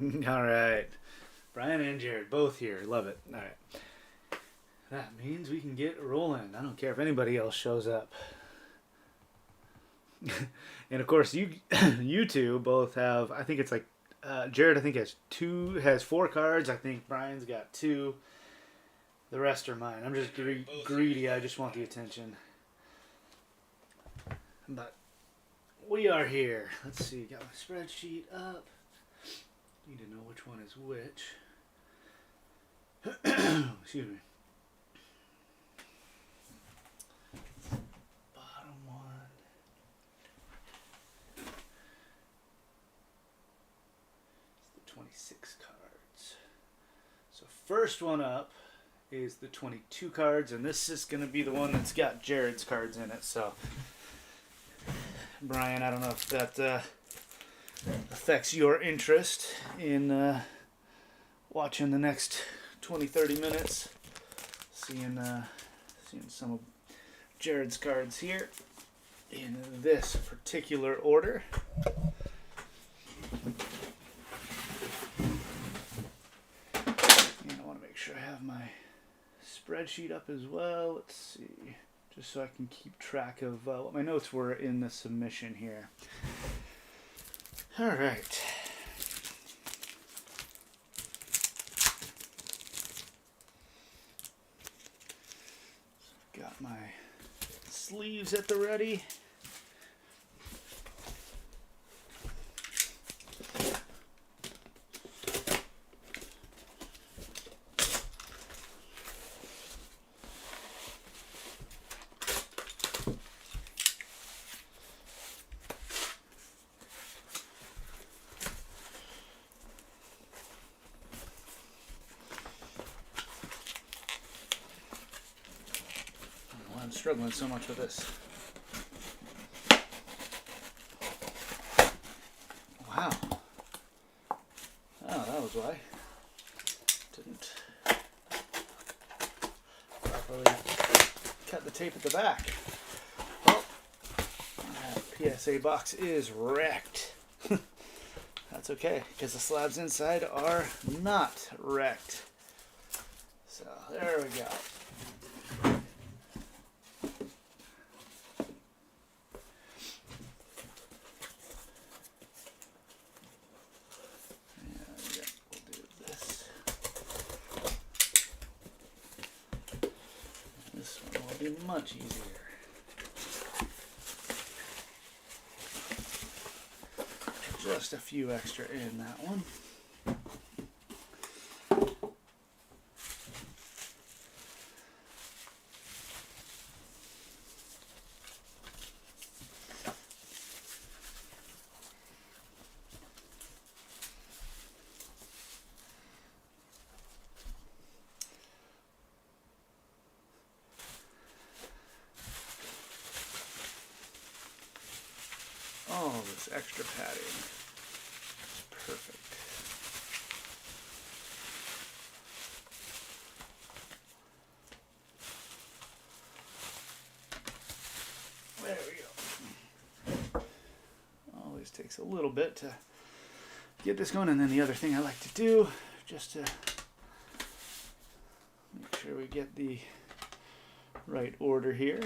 All right. Brian and Jared, both here. Love it. All right. That means we can get rolling. I don't care if anybody else shows up. And of course, you two both have. I think it's like Jared. I think has 4 cards. I think Brian's got 2. The rest are mine. I'm just greedy. I just want the attention. But we are here. Let's see. Got my spreadsheet up. Need to know which one is which. Excuse me. Bottom one. It's the 26 cards. So first one up is the 22 cards, and this is going to be the one that's got Jared's cards in it. So, Brian, I don't know if that affects your interest in watching the next 20-30 minutes, seeing some of Jared's cards here in this particular order. And I want to make sure I have my spreadsheet up as well. Let's see, just so I can keep track of what my notes were in the submission here. All right. So got my sleeves at the ready. I'm struggling so much with this. Wow. Oh, that was why. Didn't properly cut the tape at the back. Well, that PSA box is wrecked. That's okay, because the slabs inside are not wrecked. So, there we go. Much easier. Just a few extra in that one. Oh, this extra padding. Perfect. There we go. Always takes a little bit to get this going, and then the other thing I like to do, just to make sure we get the right order here.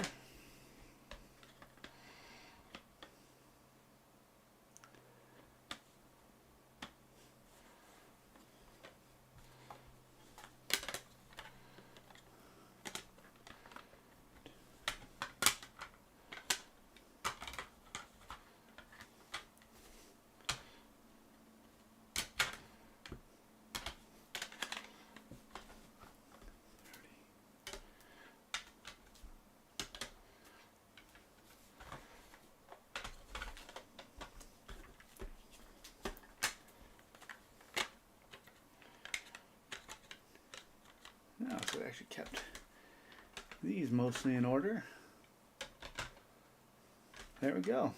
Now, so I actually kept these mostly in order. There we go.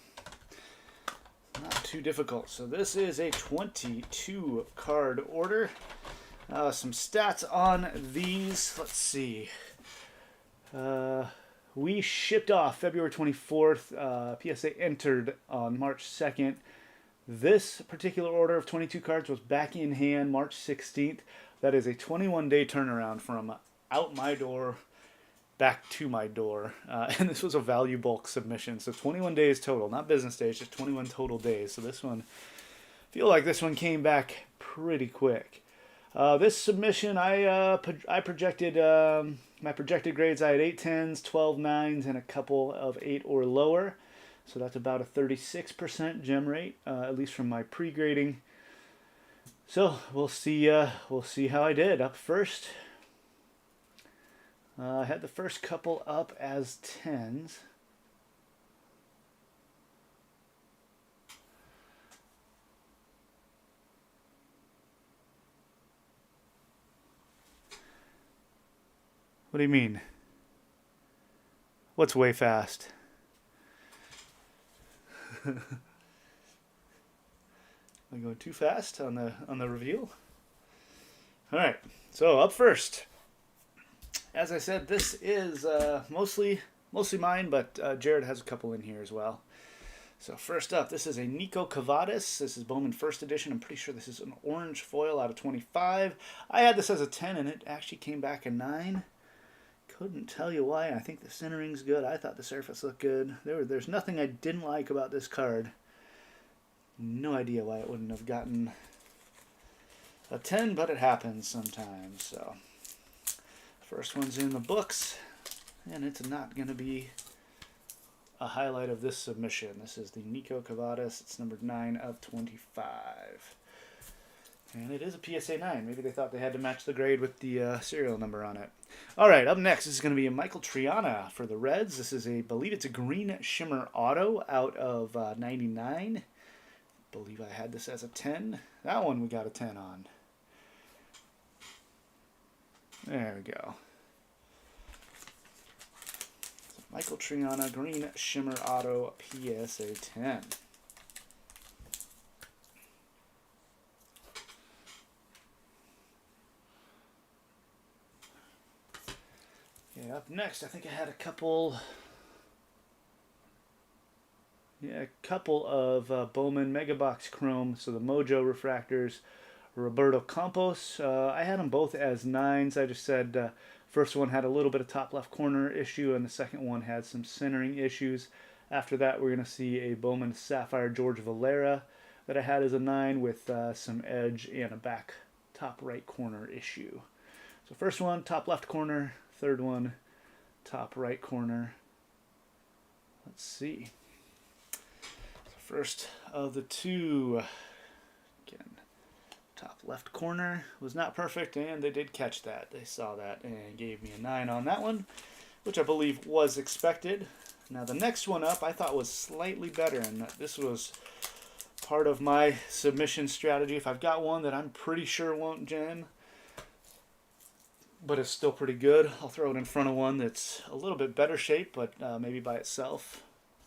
Not too difficult. So this is a 22 card order. Some stats on these. Let's see. We shipped off February 24th. PSA entered on March 2nd. This particular order of 22 cards was back in hand March 16th. That is a 21-day turnaround from out my door back to my door. And this was a value bulk submission. So 21 days total, not business days, just 21 total days. So this one, I feel like this one came back pretty quick. This submission, I projected, my projected grades, I had 8 10s, 12 9s, and a couple of 8 or lower. So that's about a 36% gem rate, at least from my pre-grading. So we'll see how I did. Up first, I had the first couple up as 10s. What do you mean? What's way fast? Am I going too fast on the reveal? All right, so up first. As I said, this is mostly mine, but Jared has a couple in here as well. So first up, this is a Nico Cavadas. This is Bowman First Edition. I'm pretty sure this is an orange foil out of 25. I had this as a 10, and it actually came back a 9. Couldn't tell you why. I think the centering's good. I thought the surface looked good. There's nothing I didn't like about this card. No idea why it wouldn't have gotten a 10, but it happens sometimes. So first one's in the books, and it's not going to be a highlight of this submission. This is the Nico Cavadas. It's number 9 of 25. And it is a PSA 9. Maybe they thought they had to match the grade with the serial number on it. All right, up next is going to be a Michael Triana for the Reds. This is I believe it's a green shimmer auto out of 99. I believe I had this as a 10. That one we got a 10 on. There we go. Michael Triana, green shimmer auto, PSA 10. Yeah, up next, I think I had a couple of Bowman Megabox Chrome, so the Mojo refractors, Roberto Campos. I had them both as 9s. I just said first one had a little bit of top left corner issue, and the second one had some centering issues. After that, we're going to see a Bowman Sapphire George Valera that I had as a 9 with some edge and a back top right corner issue. So first one, top left corner. Third one, top right corner. Let's see. So first of the two, again, top left corner was not perfect, and they did catch that. They saw that and gave me a 9 on that one, which I believe was expected. Now the next one up I thought was slightly better, and this was part of my submission strategy. If I've got one that I'm pretty sure won't gem, but it's still pretty good, I'll throw it in front of one that's a little bit better shape, but maybe by itself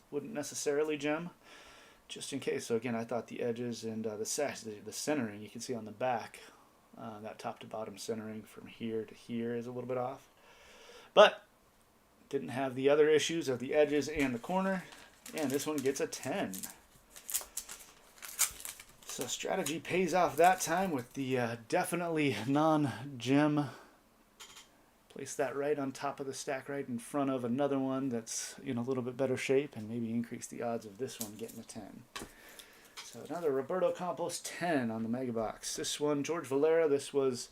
wouldn't necessarily gem, just in case. So again, I thought the edges and the centering, you can see on the back, that top to bottom centering from here to here is a little bit off. But didn't have the other issues of the edges and the corner, and this one gets a 10. So strategy pays off that time with the definitely non-gem. Place that right on top of the stack, right in front of another one that's in a little bit better shape, and maybe increase the odds of this one getting a 10. So another Roberto Campos 10 on the Mega Box. This one, George Valera, this was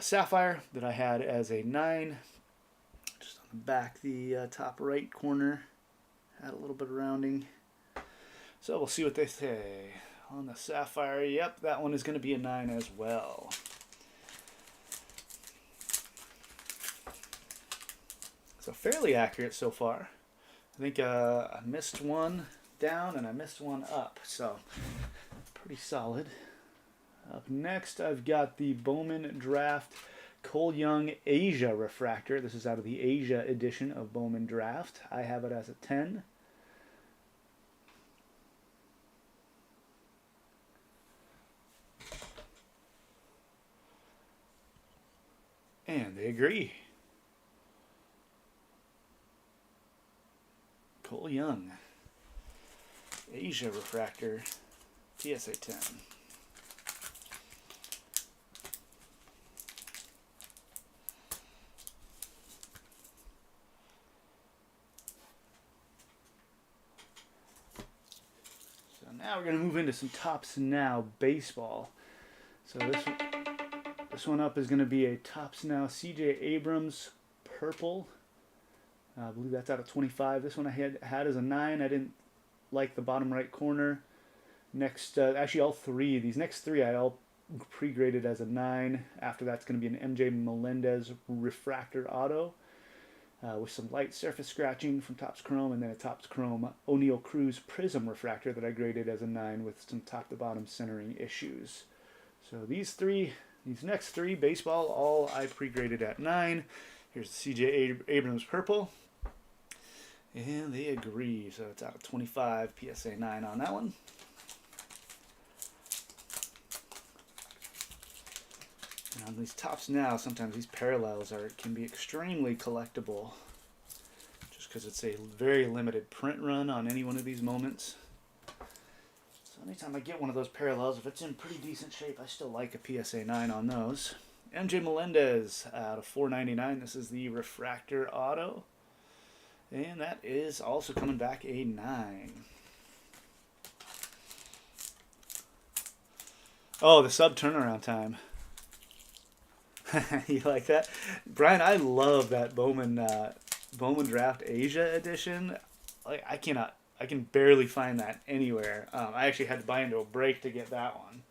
Sapphire that I had as a 9. Just on the back, the top right corner had a little bit of rounding. So we'll see what they say. On the Sapphire, yep, that one is going to be a 9 as well. So fairly accurate so far. I think I missed one down and I missed one up, so pretty solid. Up next, I've got the Bowman Draft Cole Young Asia Refractor. This is out of the Asia edition of Bowman Draft. I have it as a 10. And they agree. Cole Young, Asia Refractor. PSA 10. So now we're going to move into some Topps Now baseball. So this one up is going to be a Topps Now CJ Abrams purple. I believe that's out of 25. This one I had as a 9. I didn't like the bottom right corner. Next, actually all three. These next three I all pre-graded as a 9. After that's going to be an MJ Melendez refractor auto with some light surface scratching from Topps Chrome, and then a Topps Chrome O'Neal Cruz Prism refractor that I graded as a 9 with some top to bottom centering issues. So these next three baseball, all I pre-graded at 9. Here's the CJ Abrams purple. And they agree, so it's out of 25, PSA 9 on that one. And on these Topps Now, sometimes these parallels can be extremely collectible, just because it's a very limited print run on any one of these moments. So anytime I get one of those parallels, if it's in pretty decent shape, I still like a PSA 9 on those. MJ Melendez out of 499. This is the refractor auto. And that is also coming back a 9. Oh, the sub turnaround time. You like that? Brian, I love that Bowman Draft Asia edition. Like I can barely find that anywhere. I actually had to buy into a break to get that one.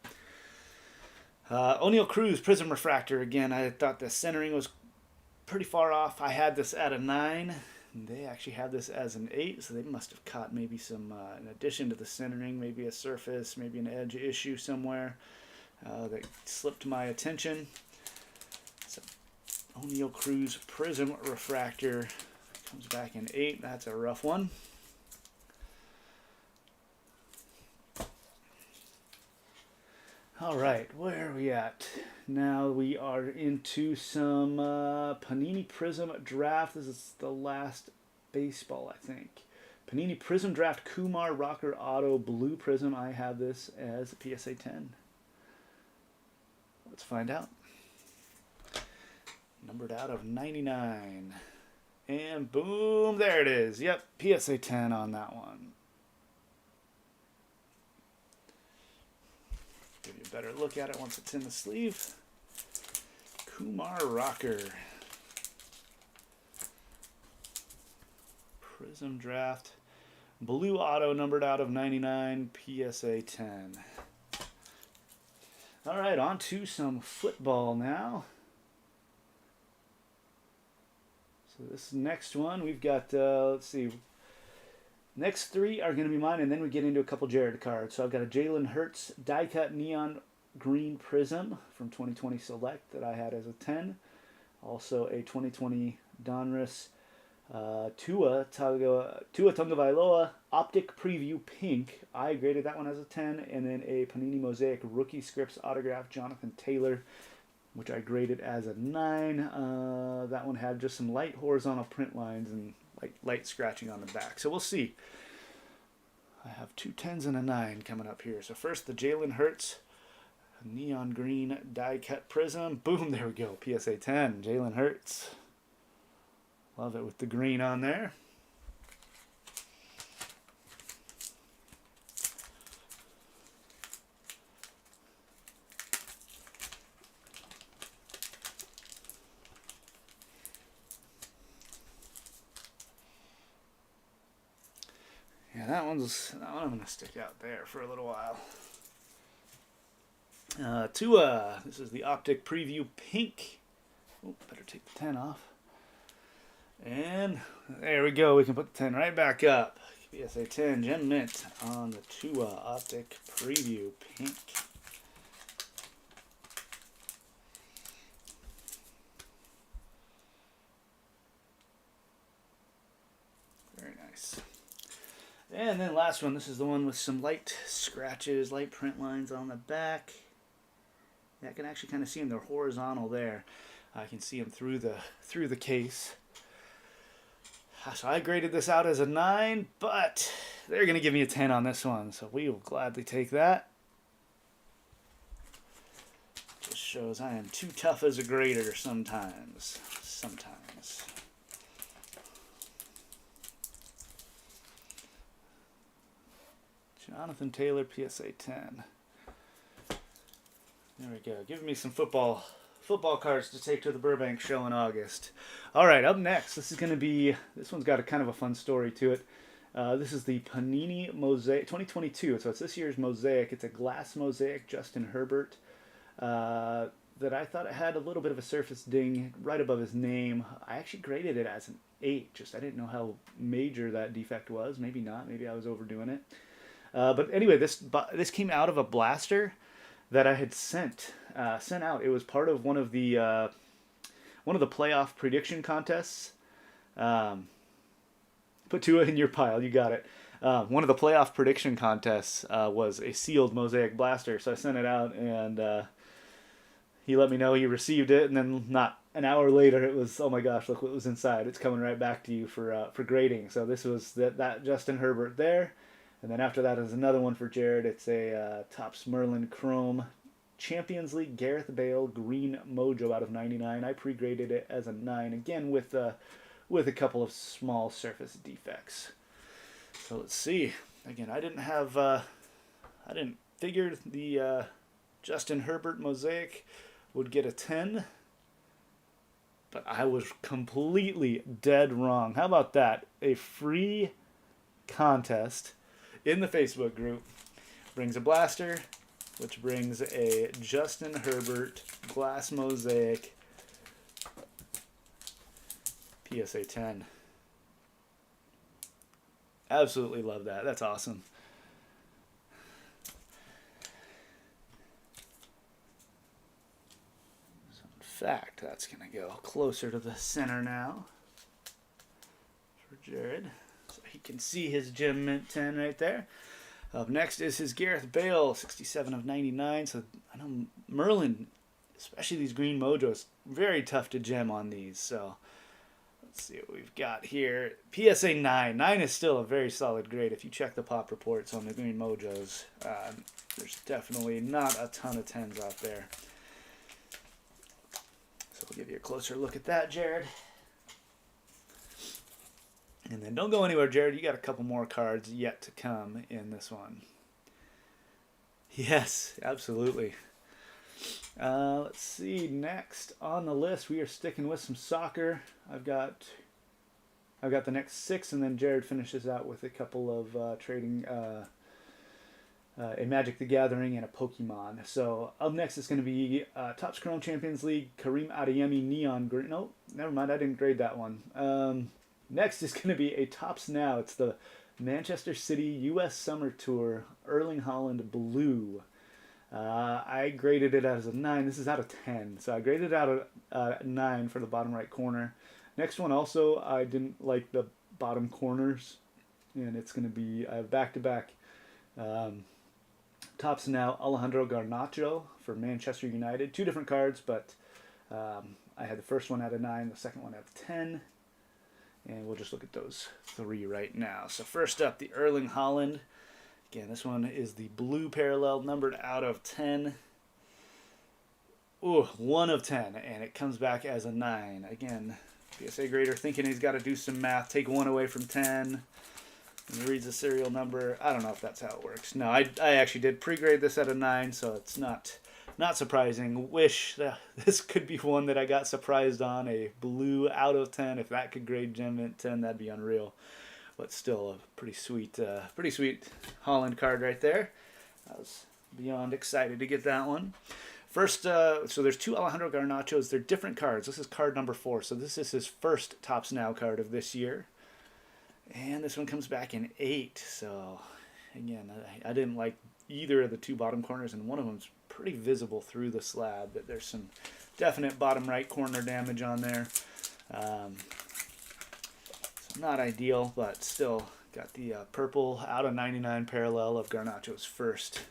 O'Neal Cruz Prism Refractor. Again, I thought the centering was pretty far off. I had this at a 9. They actually have this as an 8, so they must have caught maybe some, in addition to the centering, maybe a surface, maybe an edge issue somewhere that slipped to my attention. So O'Neal Cruz Prism Refractor comes back in 8. That's a rough one. All right, where are we at? Now we are into some Panini Prism Draft. This is the last baseball, I think. Panini Prism Draft Kumar Rocker Auto Blue Prism. I have this as a PSA 10. Let's find out. Numbered out of 99. And boom, there it is. Yep, PSA 10 on that one. Give you a better look at it once it's in the sleeve. Kumar Rocker. Prism Draft. Blue Auto numbered out of 99. PSA 10. All right, on to some football now. So this next one, we've got, let's see. Next three are going to be mine, and then we get into a couple Jared cards. So I've got a Jalen Hurts die-cut neon green prism from 2020 Select that I had as a 10. Also a 2020 Donruss Tua Tagovailoa Optic Preview Pink. I graded that one as a 10. And then a Panini Mosaic Rookie Scripts Autograph Jonathan Taylor, which I graded as a 9. That one had just some light horizontal print lines and like light scratching on the back. So we'll see. I have 2 10s and a 9 coming up here. So first the Jalen Hurts neon green die cut prism. Boom, there we go. PSA 10, Jalen Hurts. Love it with the green on there. Yeah, that one I'm going to stick out there for a little while. Tua, this is the Optic Preview Pink. Oh, better take the 10 off. And there we go. We can put the 10 right back up. PSA 10 Gem Mint on the Tua Optic Preview Pink. Very nice. And then last one, this is the one with some light scratches, light print lines on the back. Yeah, I can actually kind of see them. They're horizontal there. I can see them through the case. So I graded this out as a 9, but they're going to give me a 10 on this one. So we will gladly take that. shows I am too tough as a grader sometimes. Sometimes. Jonathan Taylor, PSA 10. There we go. Giving me some football cards to take to the Burbank show in August. All right, up next, this one's got a kind of a fun story to it. This is the Panini Mosaic 2022, so it's this year's Mosaic. It's a glass Mosaic, Justin Herbert, that I thought it had a little bit of a surface ding right above his name. I actually graded it as an 8, just I didn't know how major that defect was. Maybe not, maybe I was overdoing it. But anyway, this came out of a blaster that I had sent out. It was part of one of the playoff prediction contests. Put 2 in your pile. You got it. One of the playoff prediction contests was a sealed Mosaic blaster, so I sent it out, and he let me know he received it. And then not an hour later, it was, oh my gosh, look what was inside. It's coming right back to you for grading. So this was that Justin Herbert there. And then after that is another one for Jared. It's a Topps Merlin Chrome Champions League Gareth Bale Green Mojo out of 99. I pre-graded it as a 9, again with a couple of small surface defects. So let's see. Again, I didn't figure the Justin Herbert Mosaic would get a 10, but I was completely dead wrong. How about that? A free contest in the Facebook group brings a blaster, which brings a Justin Herbert glass Mosaic PSA 10. Absolutely love that. That's awesome. So in fact, that's going to go closer to the center now for Jared. So he can see his Gem Mint 10 right there. Up next is his Gareth Bale, 67 of 99. So I know Merlin, especially these green mojos, very tough to gem on these. So let's see what we've got here. PSA 9. 9 is still a very solid grade. If you check the pop reports on the green mojos, there's definitely not a ton of 10s out there. So we'll give you a closer look at that, Jared. And then don't go anywhere, Jared. You got a couple more cards yet to come in this one. Yes, absolutely. Let's see. Next on the list, we are sticking with some soccer. I've got the next 6, and then Jared finishes out with a couple of trading a Magic the Gathering and a Pokemon. So up next is going to be Topps Chrome Champions League Kareem Adeyemi Neon Green. No, never mind. I didn't grade that one. Next is going to be a Topps Now. It's the Manchester City U.S. Summer Tour Erling Haaland Blue. I graded it as a 9. This is out of 10. So I graded it out of 9 for the bottom right corner. Next one also, I didn't like the bottom corners. And it's going to be back-to-back Topps Now Alejandro Garnacho for Manchester United. 2 different cards, but I had the first one out of 9, the second one out of 10. And we'll just look at those 3 right now. So first up, the Erling Haaland. Again, this one is the blue parallel, numbered out of 10. Ooh, 1 of 10, and it comes back as a 9. Again, PSA grader thinking he's got to do some math, take 1 away from 10, and he reads the serial number. I don't know if that's how it works. No, I actually did pre-grade this at a 9, so it's not surprising. Wish this could be one that I got surprised on, a blue out of 10. If that could grade Gem Mint 10, that'd be unreal. But still a pretty sweet Haaland card right there. I was beyond excited to get that one. First, so there's 2 Alejandro Garnachos. They're different cards. This is card number 4. So this is his first Topps Now card of this year. And this one comes back in 8. So again, I didn't like either of the 2 bottom corners, and one of them's pretty visible through the slab, but there's some definite bottom right corner damage on there. So not ideal, but still got the purple out of 99 parallel of Garnacho's first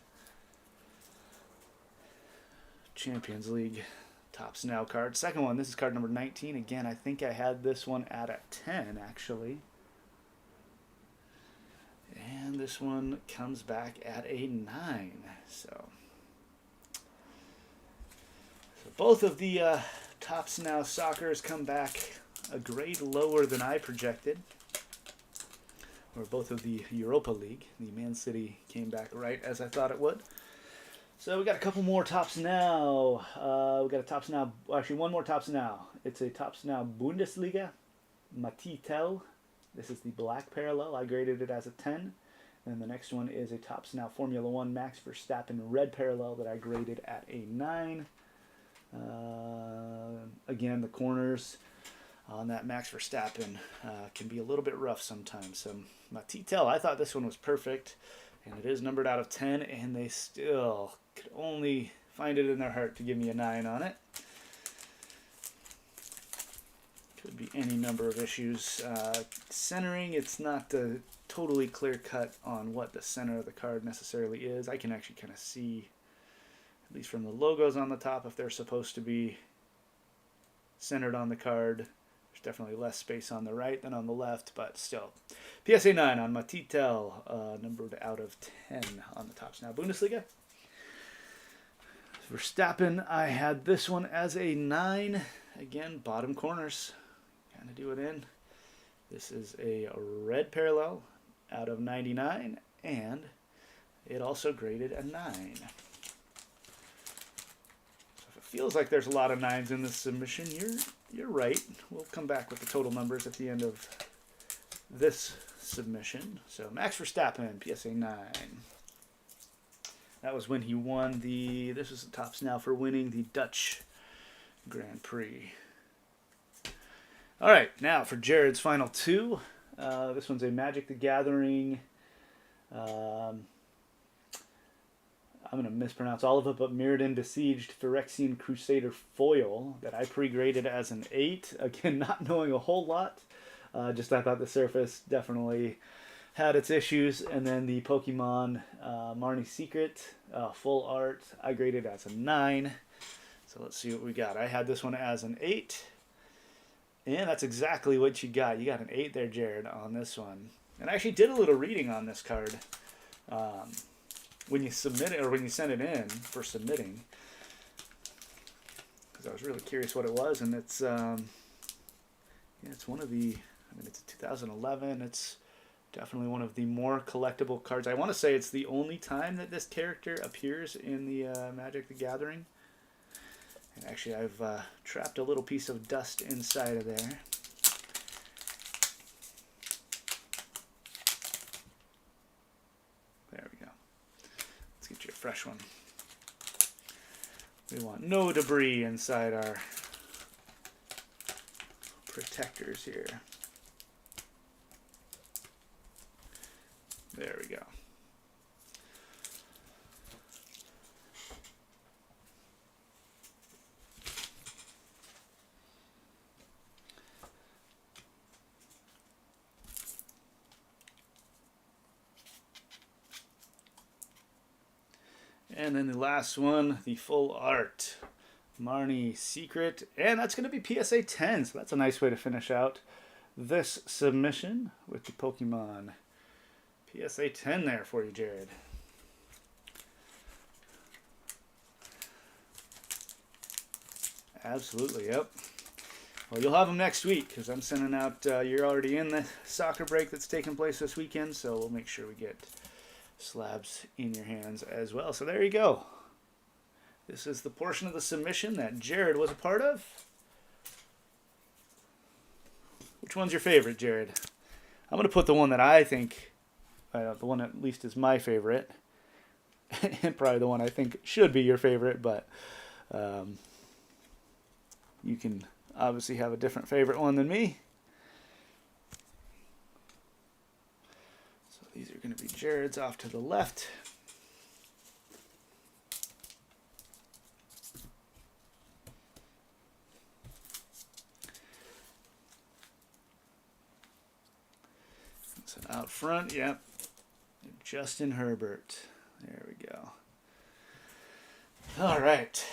Champions League Topps Now card. Second one, this is card number 19. Again, I think I had this one at a 10, actually. And this one comes back at a 9. So Both of the Tops Now Soccers come back a grade lower than I projected. Or both of the Europa League. The Man City came back right as I thought it would. So we got a couple more Tops Now. We got a Tops Now, actually one more Tops Now. It's a Tops Now Bundesliga, Matitel. This is the black parallel. I graded it as a 10. And the next one is a Tops Now Formula One Max Verstappen red parallel that I graded at a 9. Again, the corners on that Max Verstappen can be a little bit rough sometimes. So Matitel, I thought this one was perfect, and it is numbered out of 10, and they still could only find it in their heart to give me a 9 on it. Could be any number of issues. Centering, it's not totally clear cut on what the center of the card necessarily is. I can actually kind of see, at least from the logos on the top, if they're supposed to be centered on the card. There's definitely less space on the right than on the left, but still. PSA 9 on Matitel, numbered out of 10 on the Tops Now Bundesliga. Verstappen, I had this one as a 9. Again, bottom corners. Kind of do it in. This is a red parallel out of 99, and it also graded a 9. So if it feels like there's a lot of 9s in this submission, you're right. We'll come back with the total numbers at the end of this submission. So Max Verstappen, PSA 9. That was when he won this was the Tops Now for winning the Dutch Grand Prix. All right, now for Jared's final two. This one's a Magic the Gathering. I'm going to mispronounce all of it, but Mirrodin Besieged Phyrexian Crusader foil that I pre-graded as an 8. Again, not knowing a whole lot. Just I thought the surface definitely had its issues. And then the Pokemon Marnie Secret full art, I graded as a 9. So let's see what we got. I had this one as an 8. And that's exactly what you got. You got an 8 there, Jared, on this one. And I actually did a little reading on this card when you submit it, or when you send it in for submitting, because I was really curious what it was. And it's it's one of the, I mean, it's a 2011. It's definitely one of the more collectible cards. I want to say it's the only time that this character appears in the Magic the Gathering. And actually, I've trapped a little piece of dust inside of there. There we go. Let's get you a fresh one. We want no debris inside our protectors here. There we go. And then the last one, the full art, Marnie Secret. And that's going to be PSA 10, so that's a nice way to finish out this submission with the Pokemon. PSA 10 there for you, Jared. Absolutely, yep. Well, you'll have them next week, because I'm sending out, you're already in the soccer break that's taking place this weekend, so we'll make sure we get slabs in your hands as well. So there you go. This is the portion of the submission that Jared was a part of. Which one's your favorite, Jared? I'm going to put the one that I think, the one that at least is my favorite, and probably the one I think should be your favorite, but you can obviously have a different favorite one than me. These are going to be Jared's off to the left. So out front, yep. Justin Herbert. There we go. All right.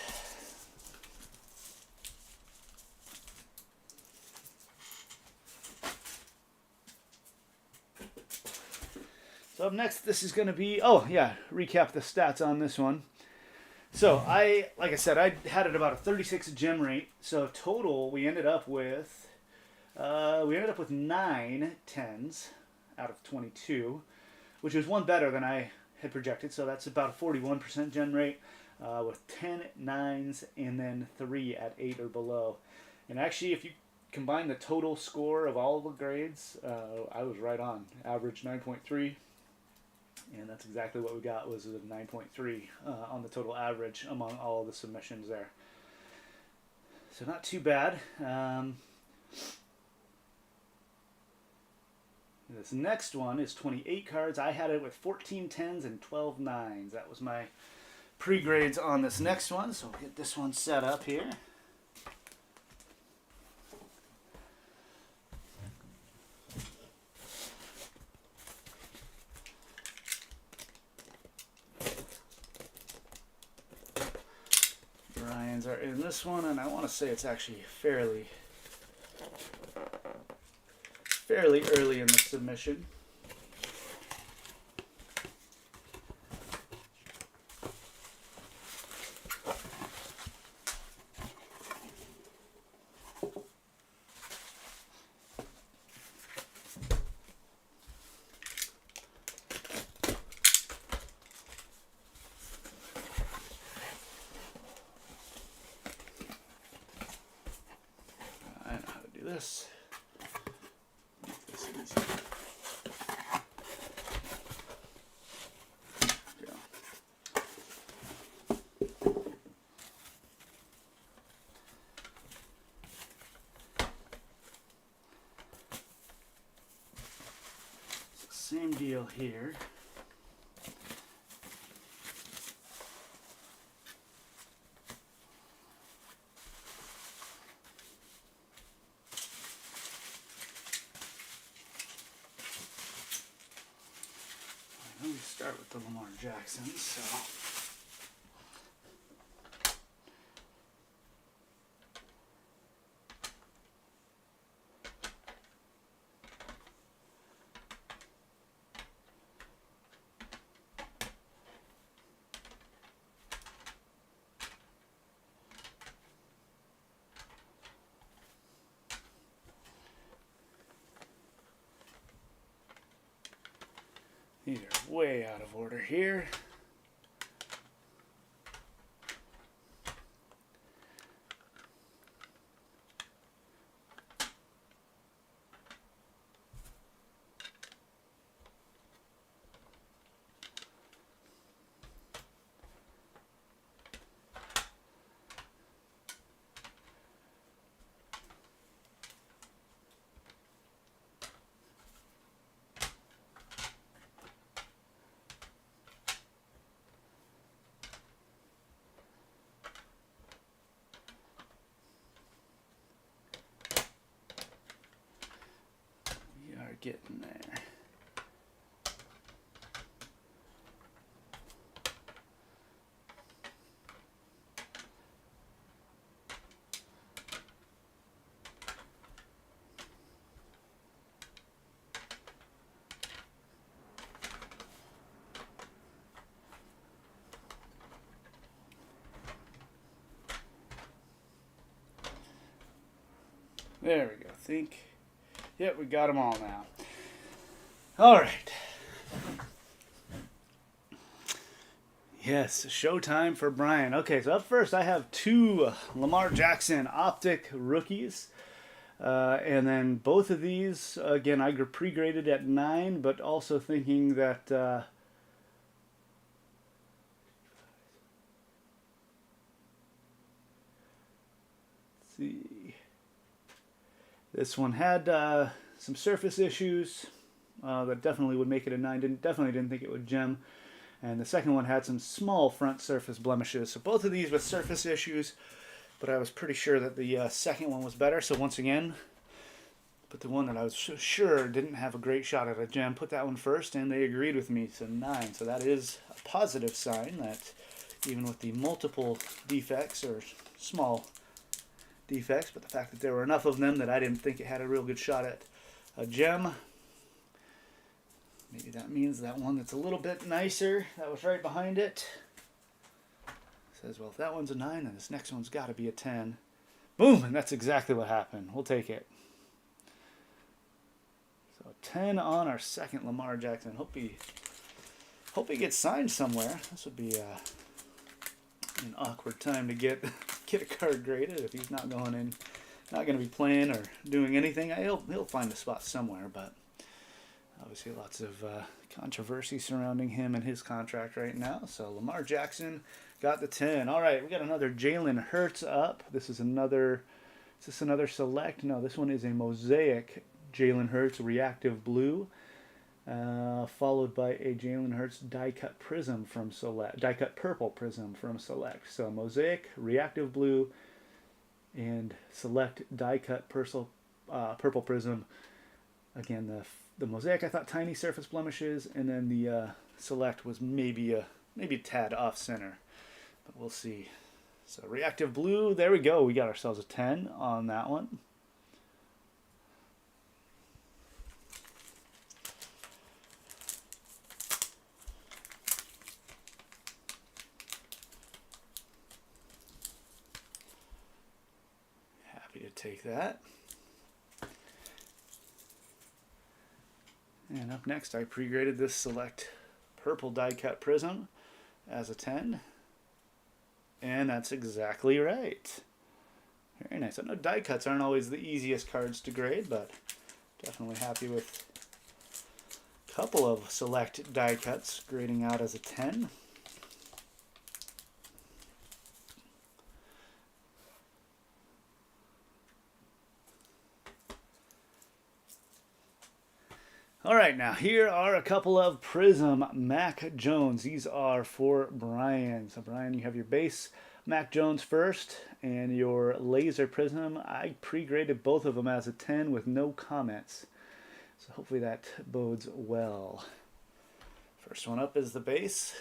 So up next, this is going to be, recap the stats on this one. So like I said, I had it about a 36 gem rate. So total, we ended up with 9 10s out of 22, which was one better than I had projected. So that's about a 41% gem rate, with 10 9s and then 3 at 8 or below. And actually, if you combine the total score of all the grades, I was right on. Average 9.3. And that's exactly what we got, was a 9.3 on the total average among all of the submissions there. So not too bad. This next one is 28 cards. I had it with 14 10s and 12 9s. That was my pre-grades on this next one. So we'll get this one set up here. Brian's are in this one, and I want to say it's actually fairly early in the submission. I know how to do this. Make this easy. Go. Same deal here. We start with the Lamar Jackson, so these are way out of order here. Getting there. There we go. Yep, we got them all now. All right. Yes, showtime for Brian. Okay, so up first I have 2 Lamar Jackson Optic rookies. And then both of these, again, I pre-graded at 9, but also thinking that... let's see. This one had some surface issues that definitely would make it a 9. Definitely didn't think it would gem. And the second one had some small front surface blemishes. So both of these with surface issues, but I was pretty sure that the second one was better. So once again, put the one that I was sure didn't have a great shot at a gem, put that one first, and they agreed with me. So 9. So that is a positive sign that even with the multiple defects or small defects, but the fact that there were enough of them that I didn't think it had a real good shot at a gem. Maybe that means that one that's a little bit nicer, that was right behind it. Says, well, if that one's a 9, then this next one's got to be a 10. Boom, and that's exactly what happened. We'll take it. So 10 on our second Lamar Jackson. Hope he gets signed somewhere. This would be an awkward time to get a card graded if he's not going in, not going to be playing or doing anything. He'll find a spot somewhere, but obviously lots of controversy surrounding him and his contract right now. So Lamar Jackson got the 10. All right, we got another Jalen Hurts up. Is this another select? No, this one is a mosaic Jalen Hurts reactive blue, followed by a Jalen Hurts die-cut prism from Select, die-cut purple prism from Select. So mosaic, reactive blue, and Select die-cut purple prism. Again, the mosaic I thought tiny surface blemishes, and then the Select was maybe a tad off center, but we'll see. So reactive blue, there we go. We got ourselves a 10 on that one. Happy to take that. And up next, I pre-graded this Select purple die-cut prism as a 10. And that's exactly right. Very nice. I know die cuts aren't always the easiest cards to grade, but definitely happy with a couple of Select die cuts grading out as a 10. All right, now here are a couple of Prism Mac Jones. These are for Brian. So Brian, you have your base Mac Jones first and your Laser Prism. I pre-graded both of them as a 10 with no comments. So hopefully that bodes well. First one up is the base,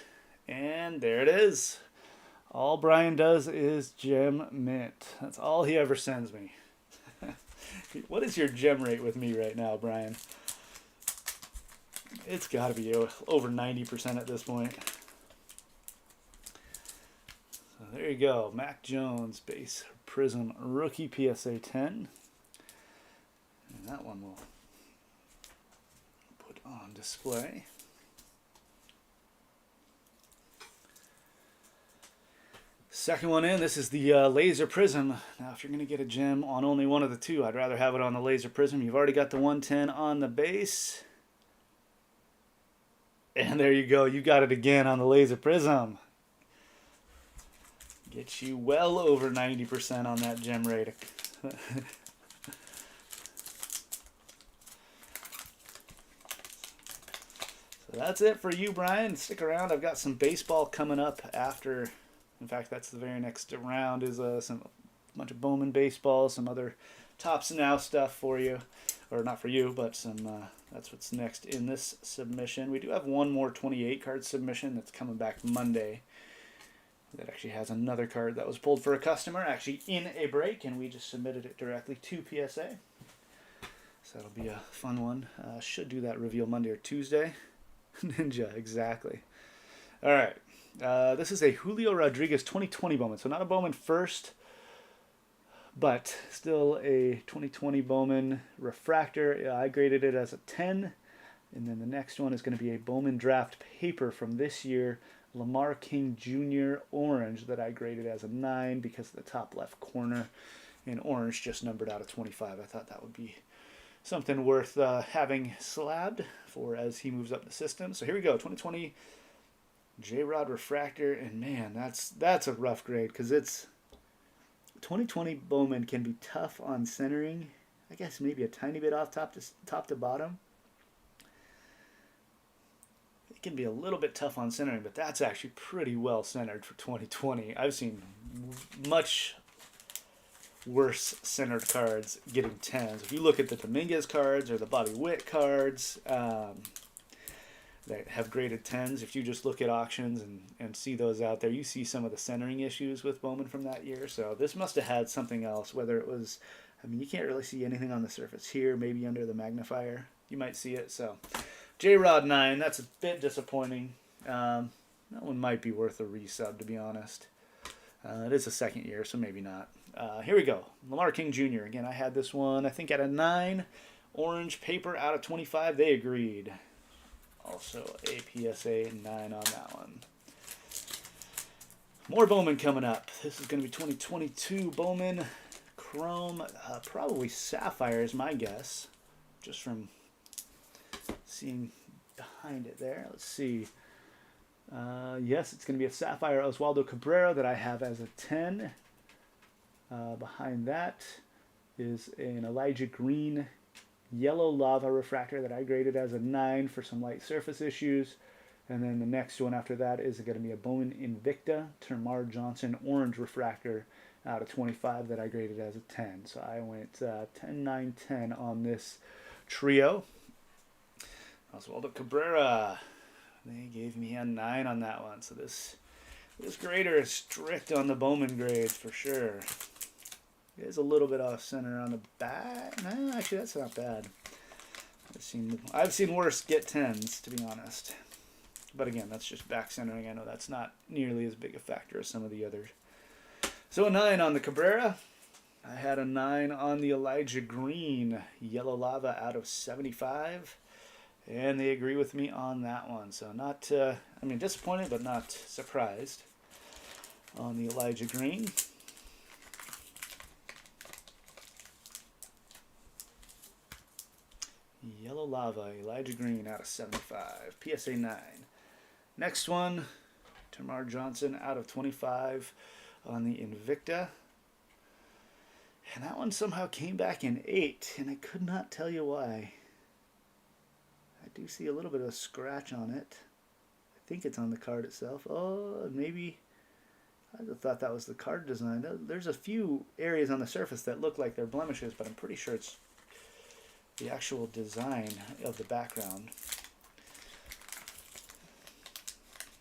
and there it is. All Brian does is gem mint. That's all he ever sends me. What is your gem rate with me right now, Brian? It's got to be over 90% at this point. So there you go. Mac Jones base Prism rookie PSA 10. And that one we'll put on display. Second one in, this is the Laser Prism. Now if you're going to get a gem on only one of the two, I'd rather have it on the Laser Prism. You've already got the 110 on the base. And there you go. You got it again on the Laser Prism. Get you well over 90% on that gem rate. So that's it for you, Brian. Stick around. I've got some baseball coming up after. In fact, that's the very next round is a bunch of Bowman baseball, some other Tops Now stuff for you. Or not for you, but that's what's next in this submission. We do have one more 28 card submission that's coming back Monday. That actually has another card that was pulled for a customer, actually in a break, and we just submitted it directly to PSA. So that'll be a fun one. Should do that reveal Monday or Tuesday. Ninja, exactly. All right. This is a Julio Rodriguez 2020 Bowman. So not a Bowman first, but still a 2020 Bowman refractor. I graded it as a 10. And then the next one is going to be a Bowman draft paper from this year, Lamar King Jr. orange, that I graded as a 9 because of the top left corner. And orange just numbered out of 25. I thought that would be something worth having slabbed for as he moves up the system. So here we go, 2020 J-Rod refractor. And man, that's a rough grade because it's 2020 Bowman can be tough on centering. I guess maybe a tiny bit off top to bottom. It can be a little bit tough on centering, but that's actually pretty well centered for 2020. I've seen much worse centered cards getting 10s. If you look at the Dominguez cards or the Bobby Witt cards that have graded 10s, if you just look at auctions and see those out there, you see some of the centering issues with Bowman from that year. So this must have had something else, whether it was, I mean, you can't really see anything on the surface here, maybe under the magnifier. You might see it, so J-Rod 9, that's a bit disappointing. That one might be worth a resub, to be honest. It is a second year, so maybe not. Here we go. Lamar King Jr. Again, I had this one, I think, at a 9. Orange paper out of 25. They agreed. Also a PSA 9 on that one. More Bowman coming up. This is going to be 2022 Bowman Chrome. Probably Sapphire is my guess, just from seeing behind it there. Let's see. Yes, it's going to be a Sapphire Oswaldo Cabrera that I have as a 10. Behind that is an Elijah Green Yellow Lava Refractor that I graded as a 9 for some light surface issues. And then the next one after that is going to be a Bowman Invicta Termar Johnson Orange Refractor out of 25 that I graded as a 10. So I went 10, 9, 10 on this trio. Oswaldo Cabrera, they gave me a 9 on that one. So this grader is strict on the Bowman grades for sure. It is a little bit off center on the back. No, actually that's not bad. I've seen worse get 10s, to be honest. But again, that's just back centering. I know that's not nearly as big a factor as some of the others. So a 9 on the Cabrera. I had a 9 on the Elijah Green Yellow Lava out of 75. And they agree with me on that one. So not, disappointed, but not surprised on the Elijah Green. Yellow Lava, Elijah Green out of 75. PSA 9. Next one, Termar Johnson out of 25 on the Invicta. And that one somehow came back in 8, and I could not tell you why. I do see a little bit of a scratch on it. I think it's on the card itself. Oh, maybe. I thought that was the card design. There's a few areas on the surface that look like they're blemishes, but I'm pretty sure it's the actual design of the background.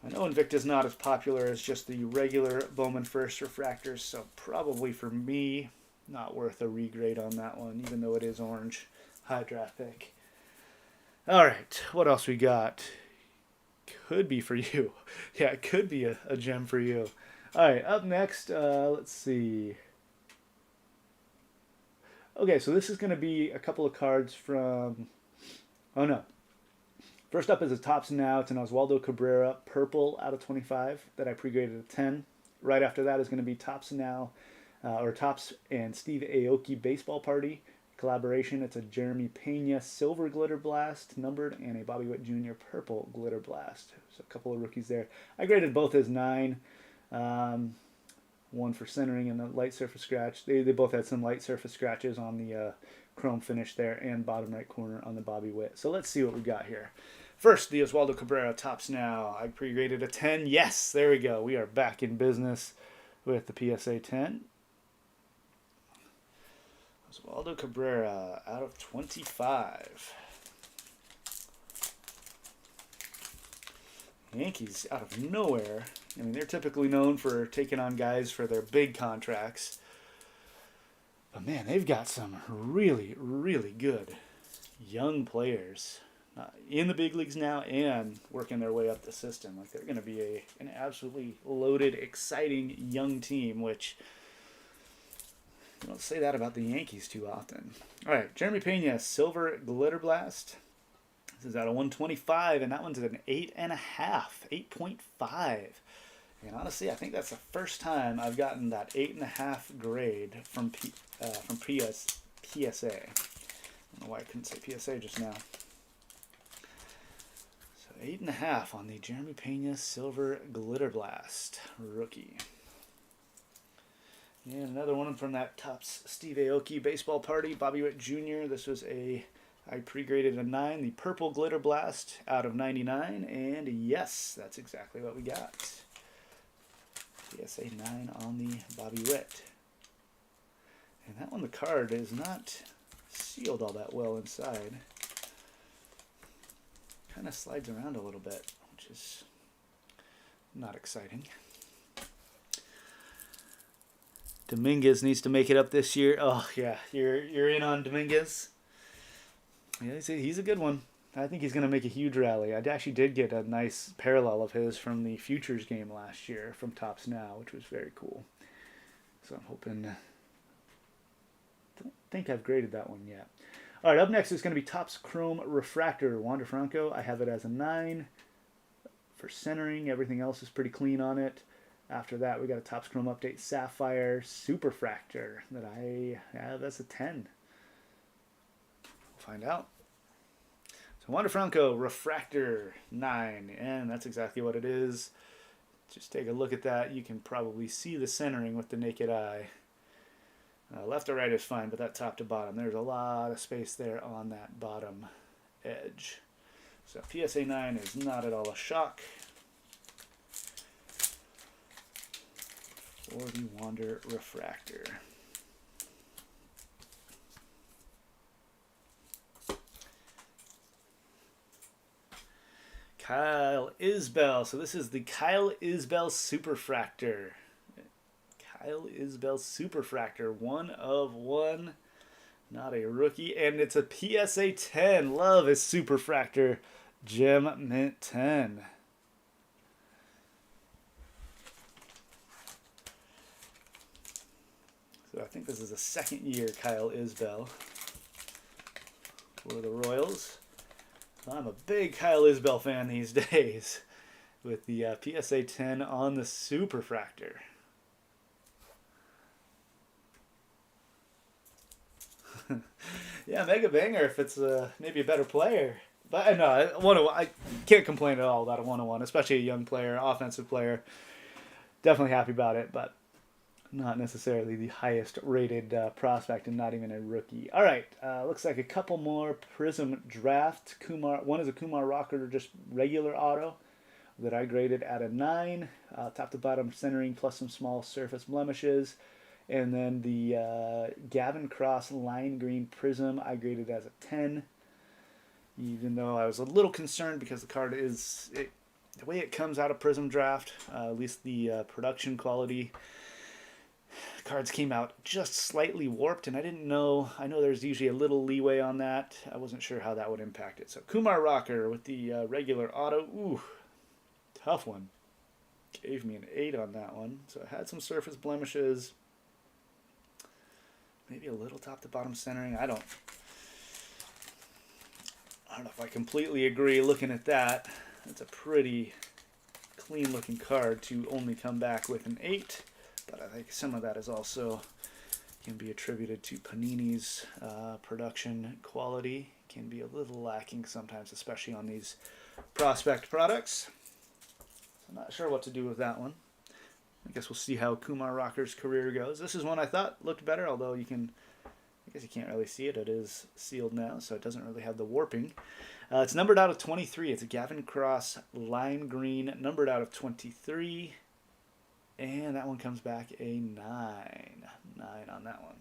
I know Invicta's not as popular as just the regular Bowman First refractors, so probably for me, not worth a regrade on that one, even though it is orange. High draft pick. All right, what else we got? Could be for you. Yeah, it could be a gem for you. All right, up next, let's see. Okay, so this is going to be a couple of cards from... Oh, no. First up is a Topps Now. It's an Oswaldo Cabrera purple out of 25 that I pre-graded a 10. Right after that is going to be Topps Now, or Topps and Steve Aoki Baseball Party collaboration. It's a Jeremy Pena Silver Glitter Blast numbered and a Bobby Witt Jr. Purple Glitter Blast. So a couple of rookies there. I graded both as 9. One for centering and the light surface scratch. They both had some light surface scratches on the chrome finish there and bottom right corner on the Bobby Witt. So let's see what we got here. First, the Oswaldo Cabrera Topps Now. I pre-graded a 10. Yes, there we go. We are back in business with the PSA 10. Oswaldo Cabrera out of 25. Yankees out of nowhere. I mean, they're typically known for taking on guys for their big contracts. But man, they've got some really, really good young players in the big leagues now and working their way up the system. Like, they're going to be an absolutely loaded, exciting young team, which you don't say that about the Yankees too often. All right, Jeremy Pena Silver Glitter Blast. This is out of 125, and that one's an 8.5, 8.5. And honestly, I think that's the first time I've gotten that 8.5 grade from PSA. I don't know why I couldn't say PSA just now. So 8.5 on the Jeremy Pena Silver Glitter Blast rookie. And another one from that Topps Steve Aoki Baseball Party, Bobby Witt Jr. This was I pre-graded a 9, the Purple Glitter Blast out of 99. And yes, that's exactly what we got. PSA 9 on the Bobby Witt. And that one, the card is not sealed all that well inside. Kind of slides around a little bit, which is not exciting. Dominguez needs to make it up this year. Oh yeah, you're in on Dominguez. Yeah, he's a good one. I think he's going to make a huge rally. I actually did get a nice parallel of his from the Futures game last year from Topps Now, which was very cool. So I'm hoping... don't think I've graded that one yet. All right, up next is going to be Topps Chrome Refractor. Wander Franco, I have it as a 9 for centering. Everything else is pretty clean on it. After that, we got a Topps Chrome Update Sapphire Superfractor that I have as a 10. We'll find out. So Wander Franco Refractor 9, and that's exactly what it is. Just take a look at that. You can probably see the centering with the naked eye. Left or right is fine, but that top to bottom, there's a lot of space there on that bottom edge. So PSA 9 is not at all a shock for the Wander Refractor. Kyle Isbell. So this is the Kyle Isbell Superfractor. Kyle Isbell Superfractor, 1 of 1, not a rookie, and it's a PSA 10. Love his Superfractor Gem Mint 10. So I think this is a second year Kyle Isbell for the Royals. I'm a big Kyle Isbell fan these days with the PSA 10 on the Superfractor. Yeah, mega banger if it's maybe a better player. But no, I can't complain at all about a 101, especially a young player, offensive player. Definitely happy about it, but not necessarily the highest rated prospect and not even a rookie. All right, looks like a couple more Prism Draft. One is a Kumar Rocker, just regular auto that I graded at a 9. Top to bottom centering plus some small surface blemishes. And then the Gavin Cross Lime Green Prism I graded as a 10. Even though I was a little concerned because the card is... the way it comes out of Prism Draft, at least the production quality... cards came out just slightly warped, and I didn't know. I know there's usually a little leeway on that. I wasn't sure how that would impact it. So Kumar Rocker with the regular auto. Ooh, tough one. Gave me an 8 on that one. So it had some surface blemishes. Maybe a little top to bottom centering. I don't know if I completely agree looking at that. It's a pretty clean looking card to only come back with an 8. But I think some of that is also can be attributed to Panini's production quality. Can be a little lacking sometimes, especially on these prospect products. So I'm not sure what to do with that one. I guess we'll see how Kumar Rocker's career goes. This is one I thought looked better, although I guess you can't really see it. It is sealed now, so it doesn't really have the warping. It's numbered out of 23. It's a Gavin Cross Lime Green, numbered out of 23. And that one comes back a 9. 9 on that one.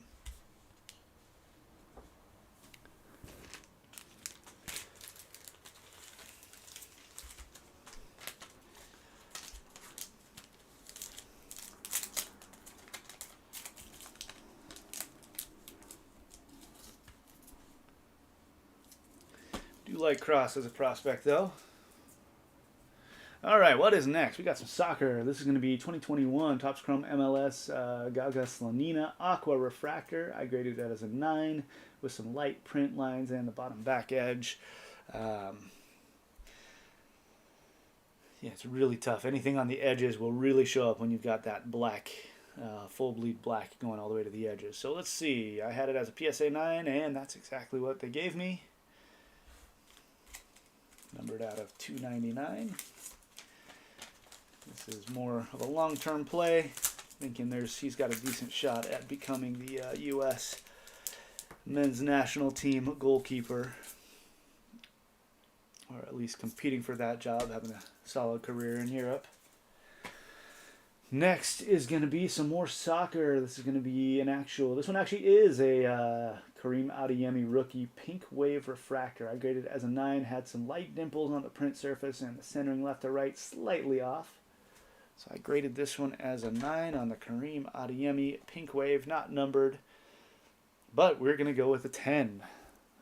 Do like Cross as a prospect, though. All right, what is next? We got some soccer. This is going to be 2021 Topps Chrome MLS Gaga Slanina Aqua Refractor. I graded that as a 9 with some light print lines and the bottom back edge. Yeah, it's really tough. Anything on the edges will really show up when you've got that black, full bleed black going all the way to the edges. So let's see. I had it as a PSA 9, and that's exactly what they gave me. Numbered out of 299. This is more of a long-term play. Thinking he's got a decent shot at becoming the U.S. men's national team goalkeeper. Or at least competing for that job, having a solid career in Europe. Next is going to be some more soccer. This is going to be this one actually is a Kareem Adeyemi rookie Pink Wave Refractor. I graded it as a 9, had some light dimples on the print surface and the centering left to right slightly off. So I graded this one as a 9 on the Kareem Adeyemi Pink Wave, not numbered. But we're going to go with a 10.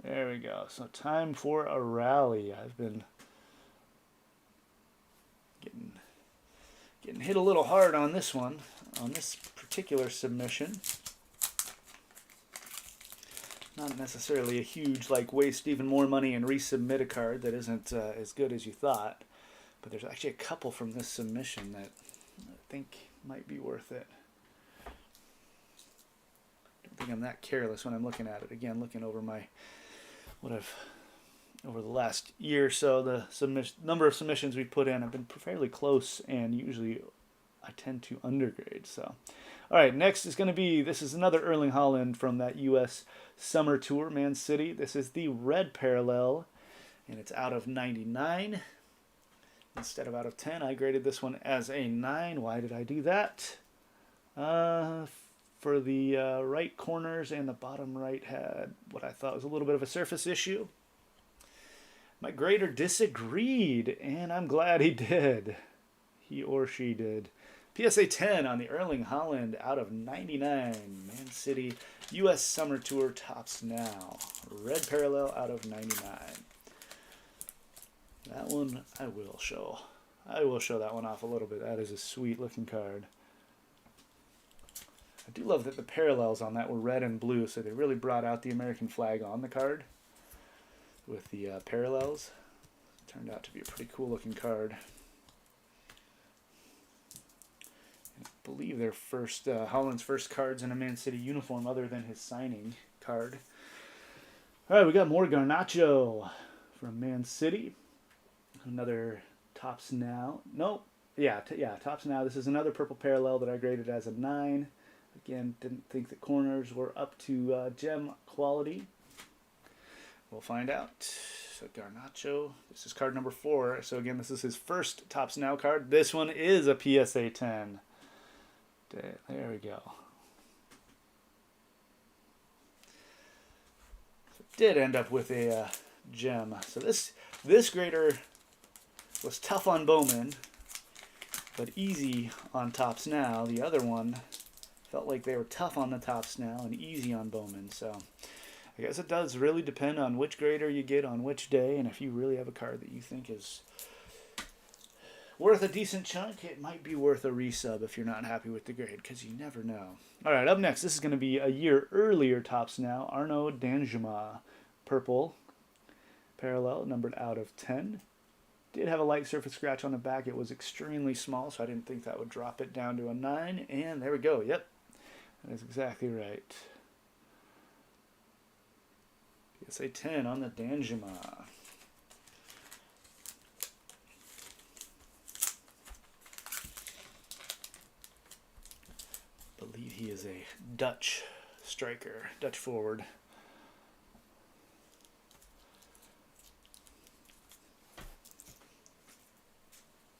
There we go. So time for a rally. I've been getting hit a little hard on this one, on this particular submission. Not necessarily a huge, like, waste even more money and resubmit a card that isn't as good as you thought. But there's actually a couple from this submission that I think might be worth it. I don't think I'm that careless when I'm looking at it. Again, looking over over the last year or so, the number of submissions we put in have been fairly close, and usually I tend to undergrade. So, all right, next is going to be, this is another Erling Haaland from that U.S. Summer Tour, Man City. This is the red parallel, and it's out of 99 instead of out of 10. I graded this one as a 9. Why did I do that? For the right corners and the bottom right had what I thought was a little bit of a surface issue. My grader disagreed, and I'm glad he did. He or she did. PSA 10 on the Erling Haaland out of 99. Man City U.S. Summer Tour tops now. Red parallel out of 99. That one I will show. I will show that one off a little bit. That is a sweet looking card. I do love that the parallels on that were red and blue, so they really brought out the American flag on the card with the parallels. Turned out to be a pretty cool looking card. I believe they're Haaland's first cards in a Man City uniform other than his signing card. All right, we got more Garnacho from Man City. Another Tops Now. Nope. Yeah, Tops Now. This is another purple parallel that I graded as a 9. Again, didn't think the corners were up to gem quality. We'll find out. So Garnacho, this is card number 4. So again, this is his first Tops Now card. This one is a PSA 10. There we go. So did end up with a gem. So this grader was tough on Bowman, but easy on Tops Now. The other one felt like they were tough on the Tops Now and easy on Bowman. So I guess it does really depend on which grader you get on which day, and if you really have a card that you think is worth a decent chunk, it might be worth a resub if you're not happy with the grade, because you never know. All right, up next, this is going to be a year earlier Tops Now. Arnaud Danjuma, purple, parallel, numbered out of 10. Did have a light surface scratch on the back. It was extremely small, so I didn't think that would drop it down to a 9. And there we go. Yep, that is exactly right. PSA 10 on the Danjuma. I believe he is a Dutch striker, Dutch forward.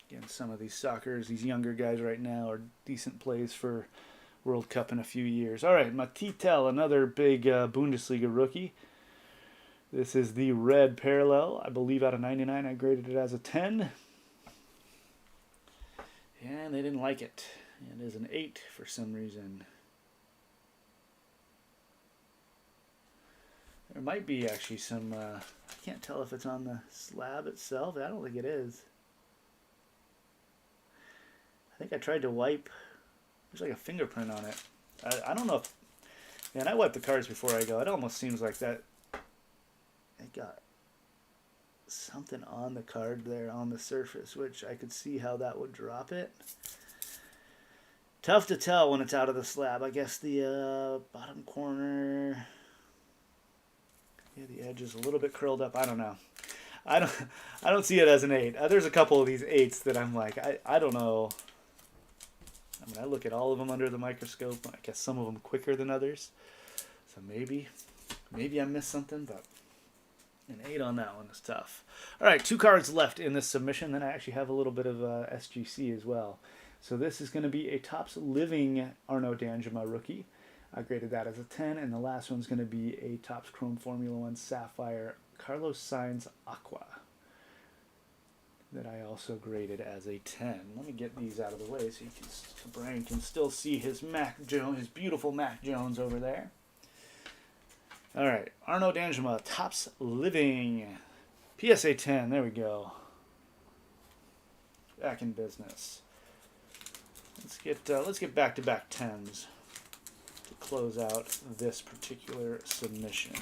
Again, some of these these younger guys right now are decent plays for World Cup in a few years. All right, Matitel, another big Bundesliga rookie. This is the red parallel. I believe out of 99, I graded it as a 10. And they didn't like it. It is an 8 for some reason. There might be actually some, I can't tell if it's on the slab itself. I don't think it is. I think I tried to wipe, there's like a fingerprint on it. I don't know if, man, I wipe the cards before I go. It almost seems like that. I got something on the card there on the surface, which I could see how that would drop it. Tough to tell when it's out of the slab. I guess the bottom corner, yeah, the edge is a little bit curled up. I don't know. I don't see it as an 8. There's a couple of these 8s that I'm like, I don't know. I mean, I look at all of them under the microscope. I guess some of them quicker than others. So maybe I missed something, but an 8 on that one is tough. All right, 2 cards left in this submission. Then I actually have a little bit of SGC as well. So this is going to be a Topps Living Arnaud Danjuma rookie. I graded that as a 10, and the last one's going to be a Topps Chrome Formula 1 Sapphire Carlos Sainz Aqua that I also graded as a 10. Let me get these out of the way so Brian can still see his beautiful Mac Jones over there. All right, Arno D'Angema, Topps Living, PSA 10. There we go. Back in business. Let's get back-to-back 10s to close out this particular submission.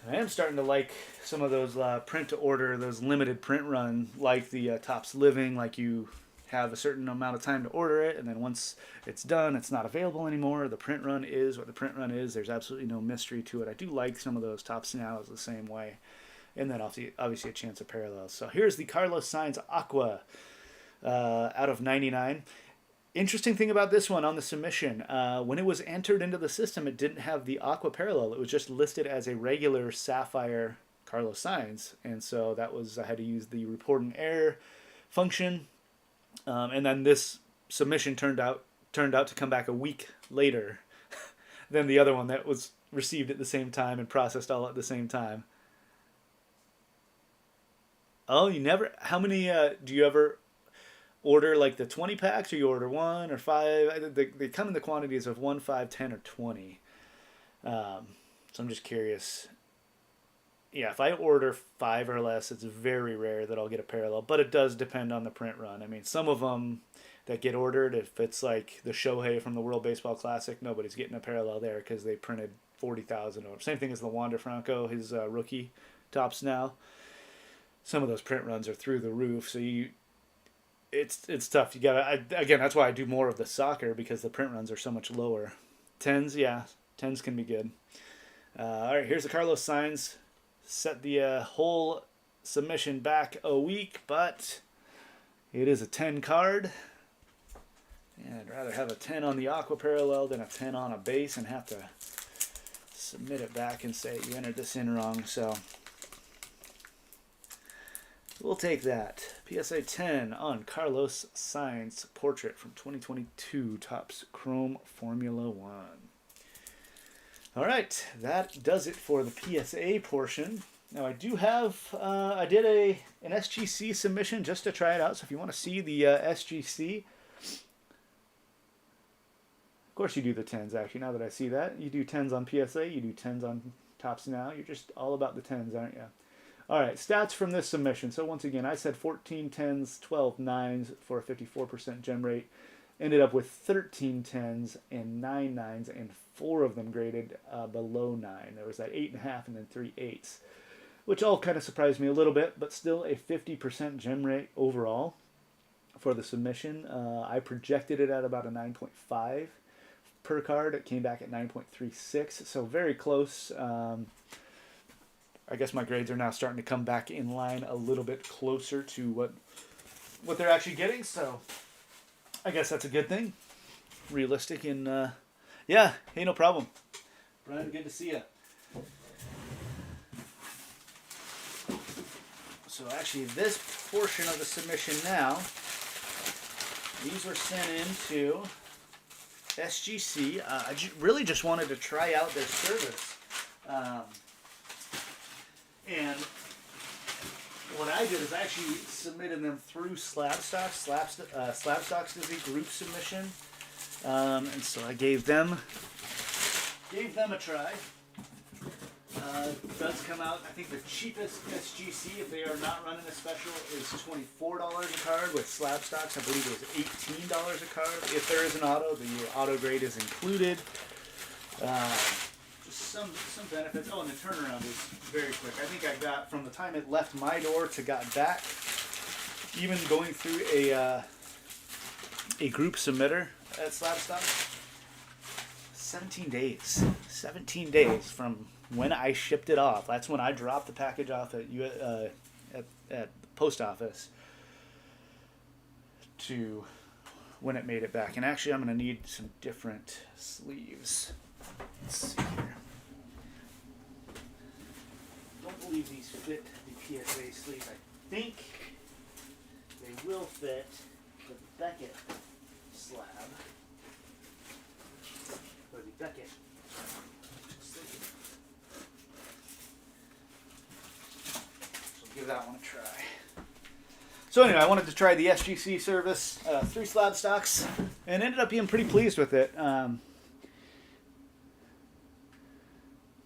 I am starting to like some of those print to order, those limited print run, like the Topps Living, like you have a certain amount of time to order it, and then once it's done, it's not available anymore. The print run is what the print run is. There's absolutely no mystery to it. I do like some of those Topps Now the same way. And then obviously a chance of parallels. So here's the Carlos Sainz Aqua out of 99. Interesting thing about this one on the submission, when it was entered into the system, it didn't have the Aqua parallel. It was just listed as a regular Sapphire Carlos Sainz. And so I had to use the report an error function. And then this submission turned out to come back a week later than the other one that was received at the same time and processed all at the same time. Oh, you never? How many do you ever order, like the 20 packs, or you order 1 or 5? They come in the quantities of 1, 5, 10, or 20. So I'm just curious. Yeah, if I order 5 or less, it's very rare that I'll get a parallel, but it does depend on the print run. I mean, some of them that get ordered, if it's like the Shohei from the World Baseball Classic, nobody's getting a parallel there because they printed 40,000 of them. Same thing as the Wander Franco, his rookie Topps Now. Some of those print runs are through the roof, so it's tough. You gotta again. That's why I do more of the soccer, because the print runs are so much lower. 10s, yeah, 10s can be good. All right, here's the Carlos Sainz. Set the whole submission back a week, but it is a 10 card. And I'd rather have a 10 on the Aqua parallel than a 10 on a base and have to submit it back and say you entered this in wrong. So we'll take that. PSA 10 on Carlos Sainz portrait from 2022 Topps Chrome Formula 1. All right, that does it for the PSA portion. Now I do have, I did an SGC submission just to try it out. So if you want to see the SGC, of course you do the 10s actually, now that I see that. You do 10s on PSA, you do 10s on Topps Now. You're just all about the 10s, aren't you? All right, stats from this submission. So once again, I said 14 10s, 12 9s for a 54% gem rate. Ended up with 13 10s and 9 9s, and 4 of them graded below 9. There was that 8.5 and then 3 8s, which all kind of surprised me a little bit, but still a 50% gem rate overall for the submission. I projected it at about a 9.5 per card. It came back at 9.36, so very close. I guess my grades are now starting to come back in line a little bit closer to what they're actually getting, so I guess that's a good thing. Realistic and, yeah, hey, no problem. Brian, good to see you. So actually, this portion of the submission now, these were sent into SGC. I really just wanted to try out their service. And what I did is I actually submitted them through Slabstocks. Slabstocks does a group submission, and so I gave them a try. It does come out. I think the cheapest SGC, if they are not running a special, is $24 a card. With Slabstocks, I believe it was $18 a card. If there is an auto, the auto grade is included. Some benefits. Oh, and the turnaround is very quick. I think I got, from the time it left my door to got back, even going through a group submitter at Slabstock, 17 days. 17 days from when I shipped it off. That's when I dropped the package off at the post office to when it made it back. And actually, I'm going to need some different sleeves. Let's see here. I don't believe these fit the PSA sleeve. I think they will fit the Beckett slab. Or the Beckett sleeve. So give that one a try. So anyway, I wanted to try the SGC service 3 slab stocks, and ended up being pretty pleased with it.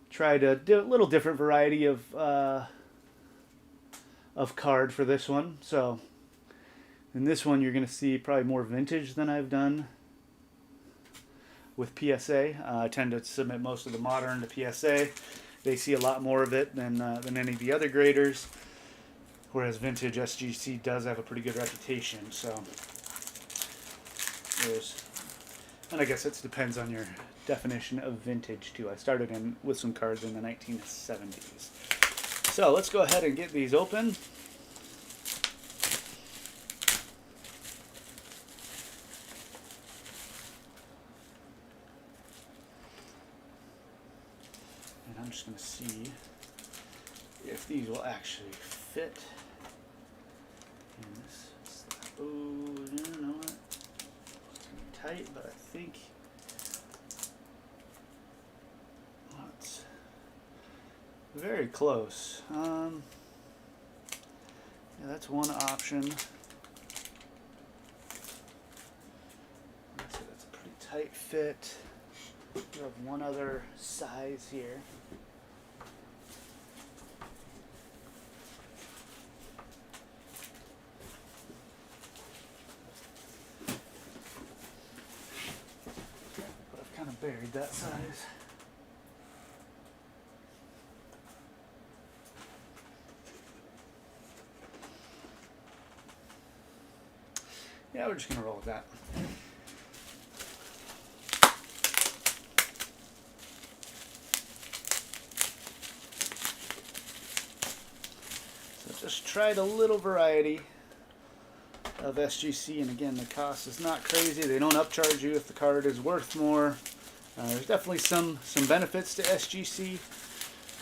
Tried a little different variety of card for this one. So in this one, you're going to see probably more vintage than I've done with PSA. I tend to submit most of the modern to PSA. They see a lot more of it than any of the other graders. Whereas vintage SGC does have a pretty good reputation, so and I guess it depends on your definition of vintage too. I started with some cards in the 1970s. So let's go ahead and get these open. And I'm just going to see if these will actually fit. Oh, you know what? It's gonna be tight, but I think it's very close. Yeah, that's one option. So that's a pretty tight fit. We have one other size here. Buried that size. Yeah, we're just going to roll with that. So just tried a little variety of SGC, and again, the cost is not crazy. They don't upcharge you if the card is worth more. There's definitely some benefits to SGC.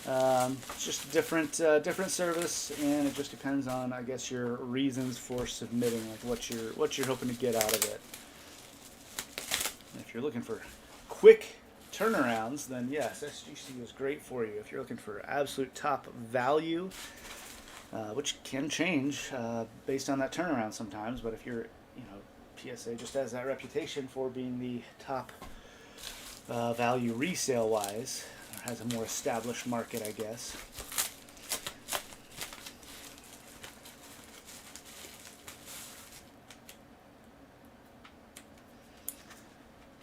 It's just different service, and it just depends on, I guess, your reasons for submitting, like what you're hoping to get out of it. And if you're looking for quick turnarounds, then yes, SGC is great for you. If you're looking for absolute top value, which can change based on that turnaround sometimes, but if you're, PSA just has that reputation for being the top value resale wise, or has a more established market, I guess.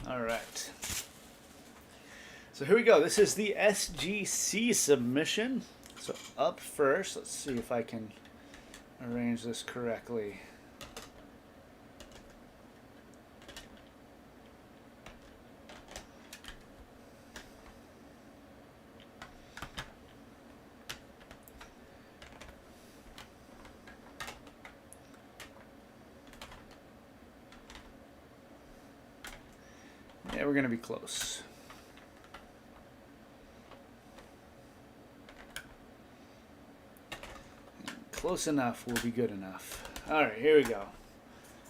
All right. So here we go. This is the SGC submission. So up first, let's see if I can arrange this correctly. Yeah, we're going to be close. Close enough will be good enough. All right, here we go.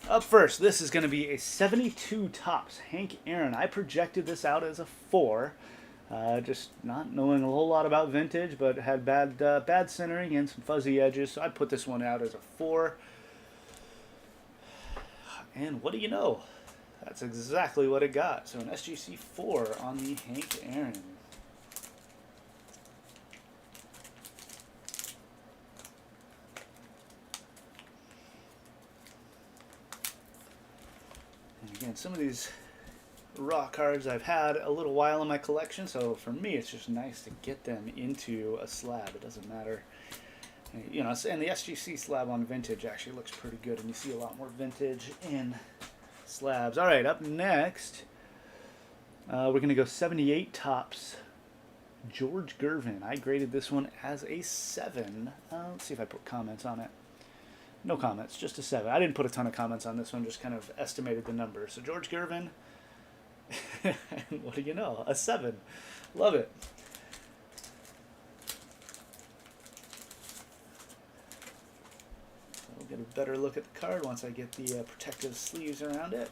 Up first, this is going to be a 72 tops Hank Aaron. I projected this out as a 4. Just not knowing a whole lot about vintage, but had bad centering and some fuzzy edges, so I put this one out as a 4. And what do you know? That's exactly what it got. So an SGC 4 on the Hank Aaron. And again, some of these raw cards I've had a little while in my collection, so for me it's just nice to get them into a slab. It doesn't matter. And the SGC slab on vintage actually looks pretty good, and you see a lot more vintage in slabs. All right, up next, we're going to go 78 tops George Gervin. I graded this one as a 7. Let's see if I put comments on it. No comments, just a 7. I didn't put a ton of comments on this one, just kind of estimated the number. So George Gervin, and what do you know? A 7. Love it. We'll get a better look at the card once I get the protective sleeves around it.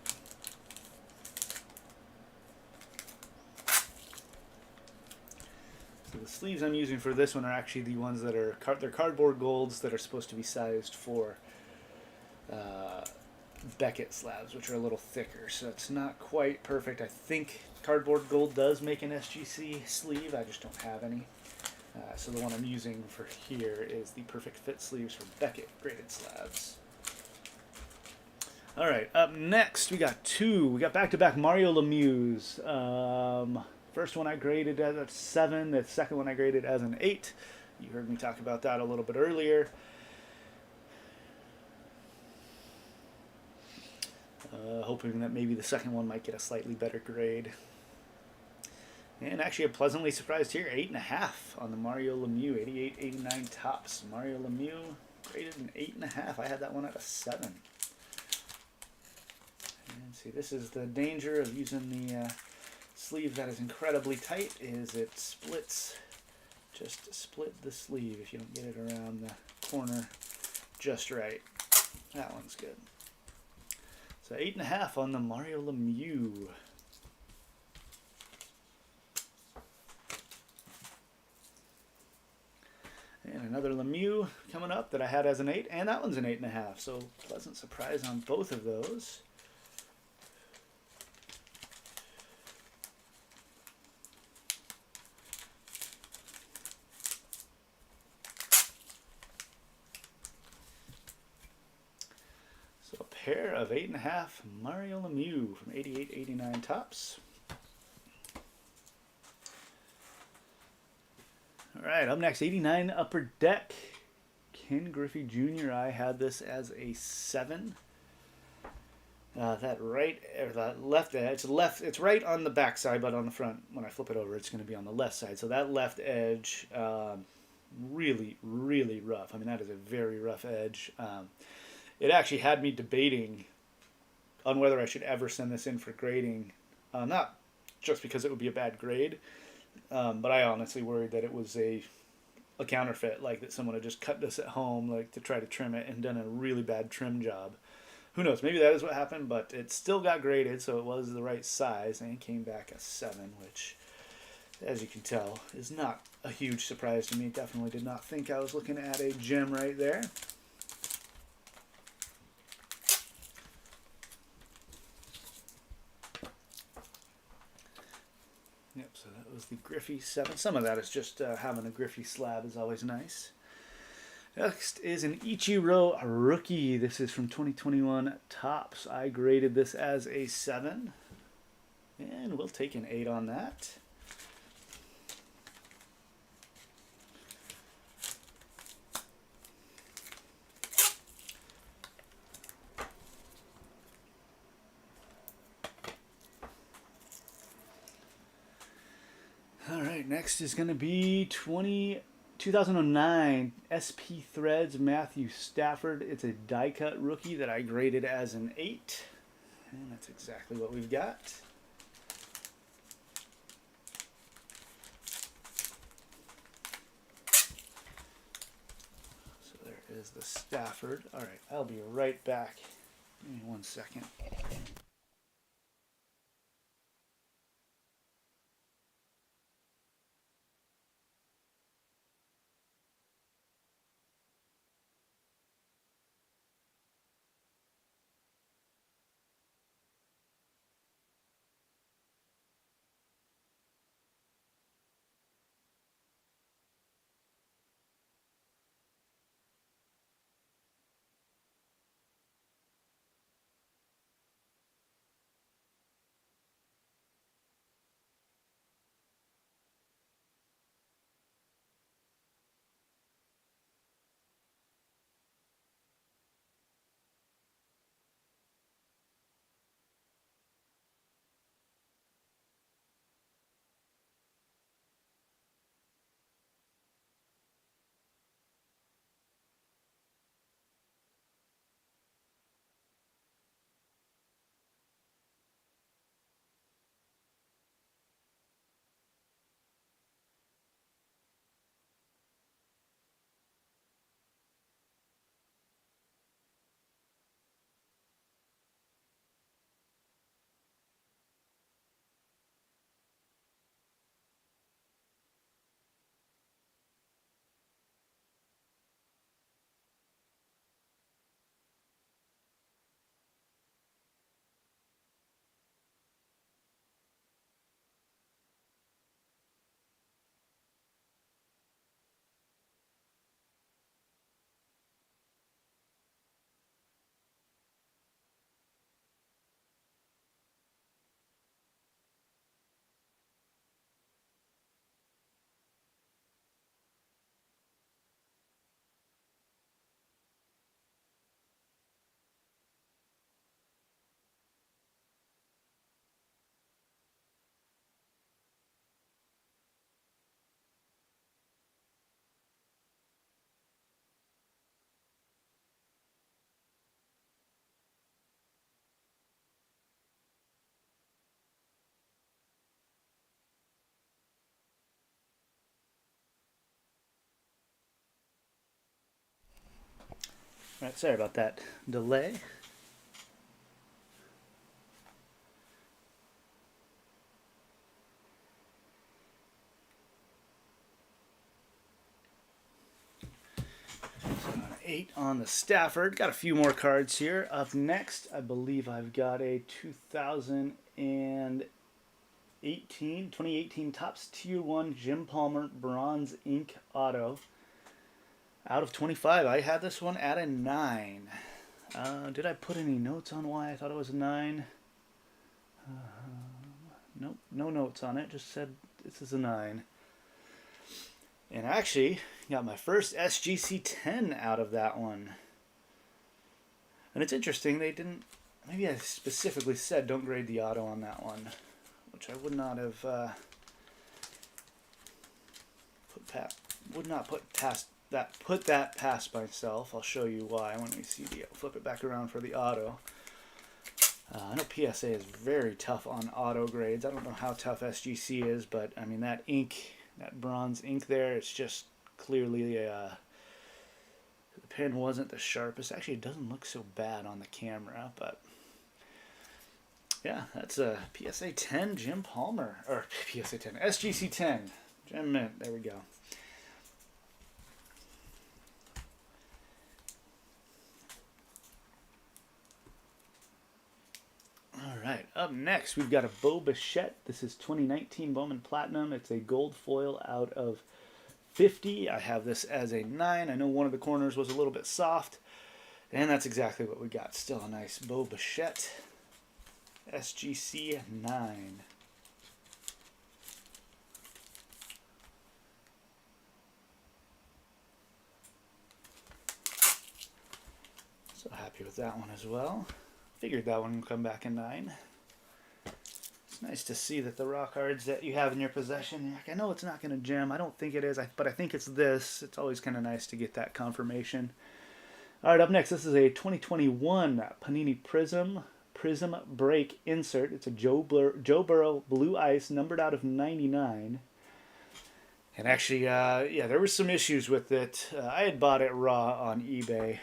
So the sleeves I'm using for this one are actually the ones that are they're cardboard golds that are supposed to be sized for uh, Beckett slabs, which are a little thicker, so it's not quite perfect. I think Cardboard Gold does make an SGC sleeve. I just don't have any. So the one I'm using for here is the Perfect Fit sleeves for Beckett graded slabs. All right, up next we got two. We got back-to-back Mario Lemieux. First one I graded as a 7. The second one I graded as an 8. You heard me talk about that a little bit earlier. Hoping that maybe the second one might get a slightly better grade. And actually, I'm pleasantly surprised here. 8.5 on the Mario Lemieux 88-89 tops. Mario Lemieux graded an 8.5. I had that one at a 7. And see, this is the danger of using the sleeve that is incredibly tight. Is it splits? Just split the sleeve if you don't get it around the corner just right. That one's good. So 8.5 on the Mario Lemieux. And another Lemieux coming up that I had as an 8, and that one's an 8.5. So pleasant surprise on both of those. So a pair of 8.5 Mario Lemieux from 88-89 tops. All right, up next, 89 Upper Deck. Ken Griffey Jr. I had this as a 7. That right or that left edge, it's right on the back side, but on the front, when I flip it over, it's going to be on the left side. So that left edge, really, really rough. I mean, that is a very rough edge. It actually had me debating on whether I should ever send this in for grading, not just because it would be a bad grade, but I honestly worried that it was a counterfeit, like that someone had just cut this at home, like to try to trim it and done a really bad trim job. Who knows? Maybe that is what happened, but it still got graded, so it was the right size, and it came back a 7, which, as you can tell, is not a huge surprise to me. Definitely did not think I was looking at a gem right there. Yep, so that was the Griffey 7. Some of that is just having a Griffey slab is always nice. Next is an Ichiro rookie. This is from 2021 Topps. I graded this as a 7. And we'll take an 8 on that. All right, next is going to be 2009 SP Threads Matthew Stafford. It's a die cut rookie that I graded as an 8. And that's exactly what we've got. So there is the Stafford. All right, I'll be right back. Give me 1 second. All right, sorry about that delay. So 8 on the Stafford. Got a few more cards here. Up next, I believe I've got a 2018 Topps Tier 1 Jim Palmer Bronze Ink Auto. Out of 25. I had this one at a 9. Did I put any notes on why I thought it was a 9? Nope, no notes on it. Just said this is a 9. And actually, got my first SGC 10 out of that one. And it's interesting, they didn't, maybe I specifically said don't grade the auto on that one, which I would not have put that past myself. I'll show you why when we see the, flip it back around for the auto. I know PSA is very tough on auto grades. I don't know how tough SGC is, but I mean that ink, that bronze ink there, it's just clearly the pen wasn't the sharpest. Actually, it doesn't look so bad on the camera, but yeah, that's a PSA 10 Jim Palmer, or PSA 10, SGC 10, Gem Mint, there we go. Alright, up next we've got a Bo Bichette. This is 2019 Bowman Platinum. It's a gold foil out of 50. I have this as a 9. I know one of the corners was a little bit soft, and that's exactly what we got. Still a nice Bo Bichette SGC 9. So happy with that one as well. Figured that one would come back in 9. It's nice to see that the raw cards that you have in your possession, like, I know it's not going to gem. I don't think it is, but I think it's this. It's always kind of nice to get that confirmation. All right, up next, this is a 2021 Panini Prism Break insert. It's a Joe Burrow Blue Ice, numbered out of 99. And actually, yeah, there were some issues with it. I had bought it raw on eBay.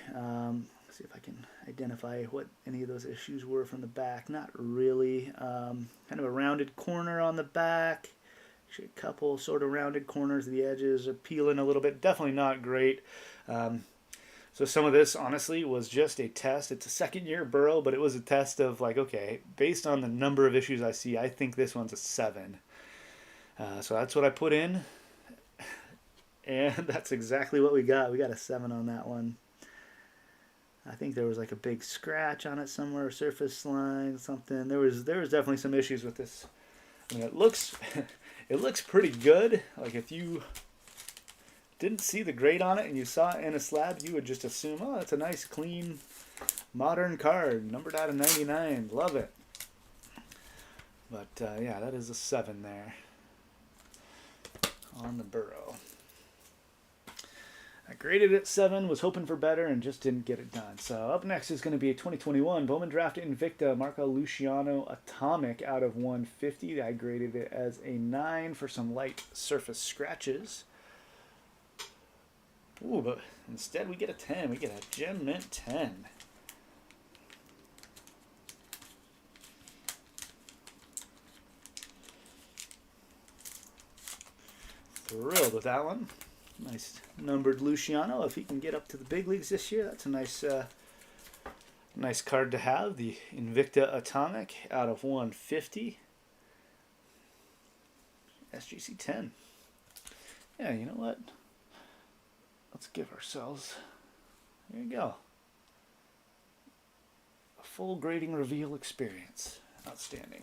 See if I can identify what any of those issues were from the back. Not really. Kind of a rounded corner on the back. Actually, a couple sort of rounded corners. The edges are peeling a little bit. Definitely not great. So some of this, honestly, was just a test. It's a second-year Burrow, but it was a test of, like, okay, based on the number of issues I see, I think this one's a 7. So that's what I put in. And that's exactly what we got. We got a 7 on that one. I think there was like a big scratch on it somewhere, surface line, something. There was definitely some issues with this. I mean, it looks pretty good. Like if you didn't see the grade on it and you saw it in a slab, you would just assume, oh, it's a nice, clean, modern card, numbered out of 99. Love it. But yeah, that is a 7 there on the Burrow. I graded it 7, was hoping for better, and just didn't get it done. So up next is going to be a 2021 Bowman Draft Invicta Marco Luciano Atomic out of 150. I graded it as a 9 for some light surface scratches. Ooh, but instead we get a 10. We get a Gem Mint 10. Thrilled with that one. Nice numbered Luciano. If he can get up to the big leagues this year, that's a nice card to have. The Invicta Atomic out of 150. SGC 10. Yeah, you know what? Let's give ourselves, there you go, a full grading reveal experience. Outstanding.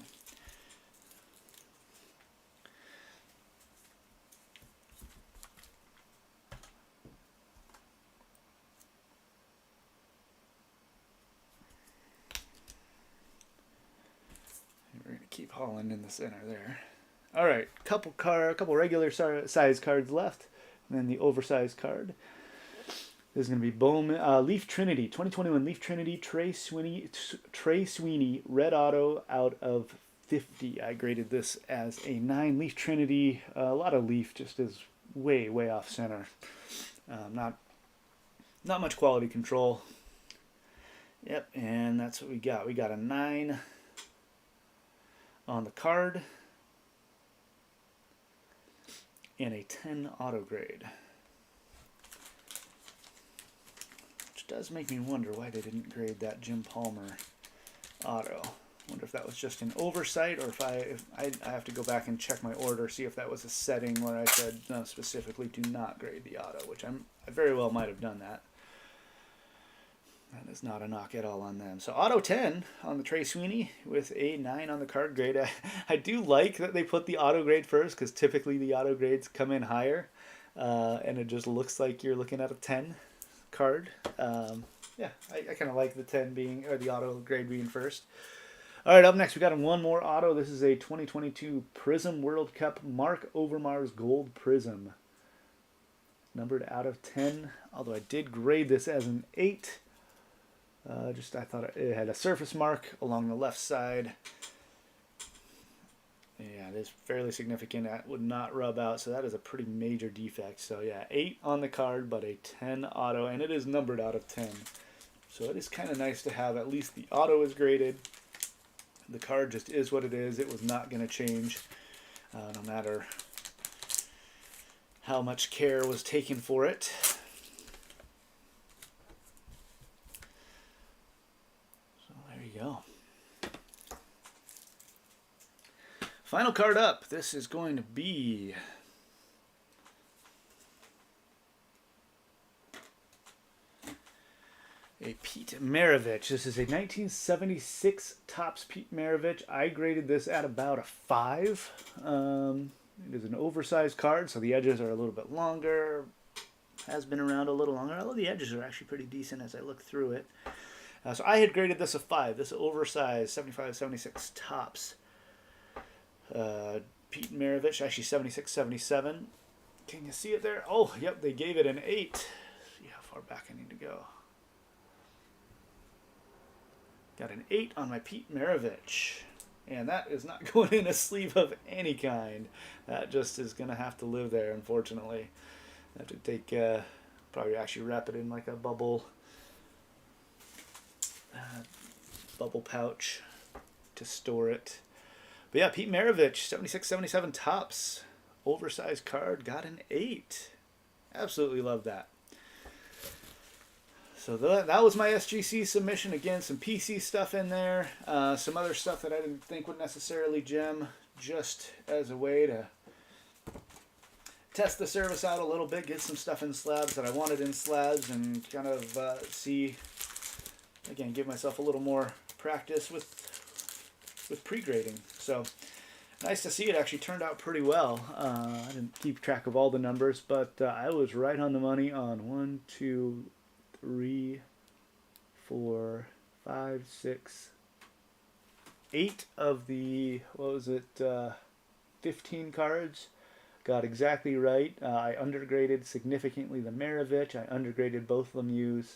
We're going to keep hauling in the center there. All right, couple regular size cards left, and then the oversized card. This is going to be Bowman Leaf Trinity 2021 Leaf Trinity Trey Sweeney Red Auto out of 50. I graded this as a 9. Leaf Trinity, a lot of leaf, just is way off center. Not much quality control. Yep, and that's what we got. We got a 9 on the card and a 10 auto grade. Which does make me wonder why they didn't grade that Jim Palmer auto. Wonder if that was just an oversight, or if I have to go back and check my order, see if that was a setting where I said no, specifically do not grade the auto, which I very well might have done that. That is not a knock at all on them. So auto 10 on the Trey Sweeney with a 9 on the card grade. I do like that they put the auto grade first, because typically the auto grades come in higher, and it just looks like you're looking at a 10 card. Yeah, I kind of like the 10 being, or the auto grade being first. All right, up next we got one more auto. This is a 2022 Prism World Cup Mark Overmars Gold Prism. Numbered out of 10, although I did grade this as an 8. I thought it had a surface mark along the left side. Yeah, it is fairly significant. That would not rub out, so that is a pretty major defect. So yeah, 8 on the card, but a 10 auto, and it is numbered out of 10. So it is kind of nice to have at least the auto is graded. The card just is what it is. It was not going to change no matter how much care was taken for it. So there you go. Final card up. This is going to be a Pete Maravich. This is a 1976 Topps Pete Maravich. I graded this at about a 5. It is an oversized card, so the edges are a little bit longer. Has been around a little longer, although the edges are actually pretty decent as I look through it. So I had graded this a 5. This is oversized 75-76 Topps Pete Maravich, actually 76-77. Can you see it there? Oh, yep, they gave it an 8. See how far back I need to go. Got an 8 on my Pete Maravich. And that is not going in a sleeve of any kind. That just is going to have to live there, unfortunately. I have to take, probably actually wrap it in like a bubble pouch to store it. But yeah, Pete Maravich, 76-77 Topps. Oversized card, got an 8. Absolutely love that. So that was my SGC submission. Again, some PC stuff in there. Some other stuff that I didn't think would necessarily gem, just as a way to test the service out a little bit, get some stuff in slabs that I wanted in slabs, and kind of see, again, give myself a little more practice with pre-grading. So nice to see it actually turned out pretty well. I didn't keep track of all the numbers, but I was right on the money on 1, 2, 3, 4, 5, 6, 8 of the, 15 cards. Got exactly right. I undergraded significantly the Maravich. I undergraded both Lemieux.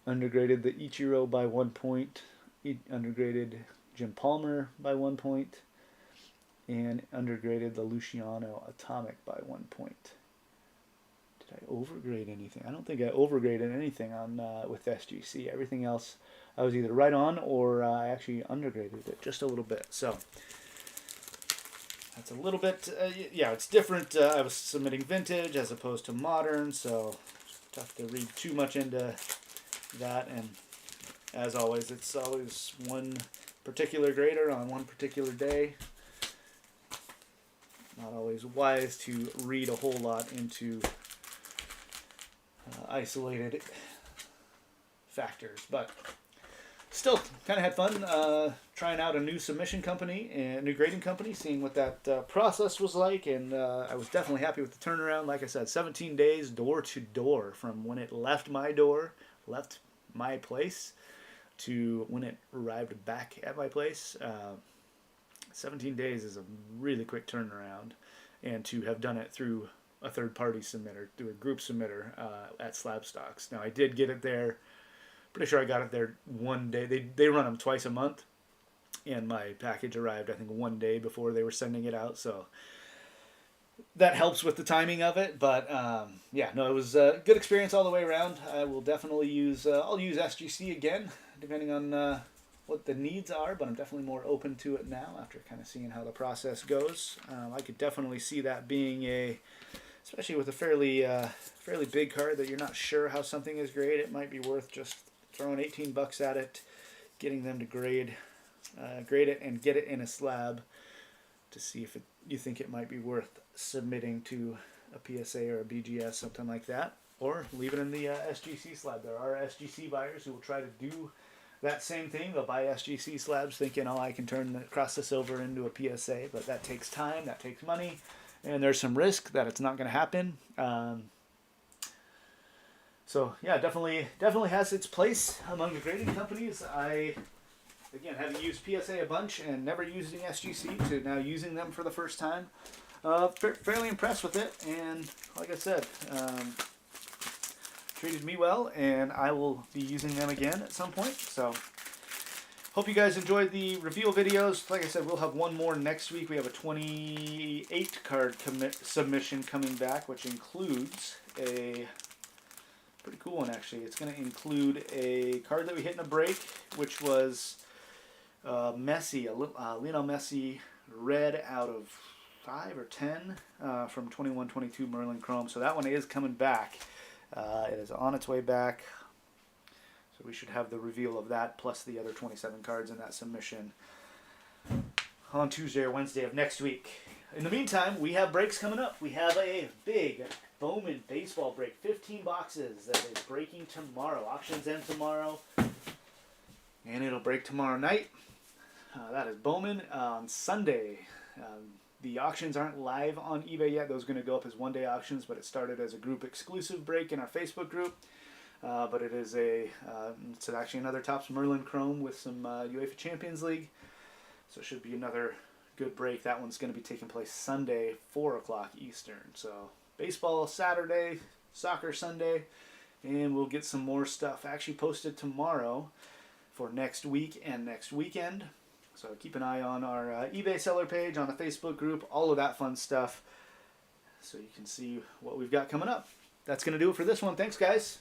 Undergraded the Ichiro by 1 point. Undergraded Jim Palmer by 1 point. And undergraded the Luciano Atomic by 1 point. Did I overgrade anything? I don't think I overgraded anything on with SGC. Everything else I was either right on, or I actually undergraded it just a little bit. So that's a little bit, yeah, it's different. I was submitting vintage as opposed to modern, so it's tough to read too much into that. And as always, it's always one particular grader on one particular day. Not always wise to read a whole lot into isolated factors, but still kind of had fun trying out a new submission company and a new grading company, seeing what that process was like, and I was definitely happy with the turnaround. Like I said, 17 days door to door from when it left my place to when it arrived back at my place. 17 days is a really quick turnaround, and to have done it through a third-party submitter, through a group submitter at Slab Stocks. Now, I did get it there. Pretty sure I got it there one day. They run them twice a month, and my package arrived, I think, one day before they were sending it out. So that helps with the timing of it. But yeah, no, it was a good experience all the way around. I will definitely use I'll use SGC again, depending on what the needs are. But I'm definitely more open to it now after kind of seeing how the process goes. I could definitely see that being especially with a fairly big card that you're not sure how something is graded. It might be worth just throwing $18 at it, getting them to grade it and get it in a slab to see if you think it might be worth submitting to a PSA or a BGS, something like that, or leave it in the SGC slab. There are SGC buyers who will try to do that same thing. They'll buy SGC slabs thinking, oh, I can cross this over into a PSA, but that takes time, that takes money, and there's some risk that it's not going to happen. So yeah, definitely has its place among the grading companies. Again, having used PSA a bunch and never using SGC to now using them for the first time. Fairly impressed with it, and like I said, treated me well, and I will be using them again at some point. So hope you guys enjoyed the reveal videos. Like I said, we'll have one more next week. We have a 28 card submission coming back, which includes a pretty cool one, actually. It's going to include a card that we hit in a break, which was Messi, Lionel Messi red out of 5 or 10 from 21-22 Merlin Chrome. So that one is coming back. It is on its way back. So we should have the reveal of that plus the other 27 cards in that submission on Tuesday or Wednesday of next week. In the meantime, we have breaks coming up. We have a big Bowman baseball break, 15 boxes that is breaking tomorrow. Auctions end tomorrow, and it'll break tomorrow night. That is Bowman on Sunday. The auctions aren't live on eBay yet. Those are going to go up as one-day auctions, but it started as a group exclusive break in our Facebook group. But it is it's actually another Topps Merlin Chrome with some UEFA Champions League. So it should be another good break. That one's going to be taking place Sunday, 4 o'clock Eastern. So baseball Saturday, soccer Sunday, and we'll get some more stuff actually posted tomorrow for next week and next weekend. So keep an eye on our eBay seller page, on the Facebook group, all of that fun stuff, so you can see what we've got coming up. That's going to do it for this one. Thanks, guys.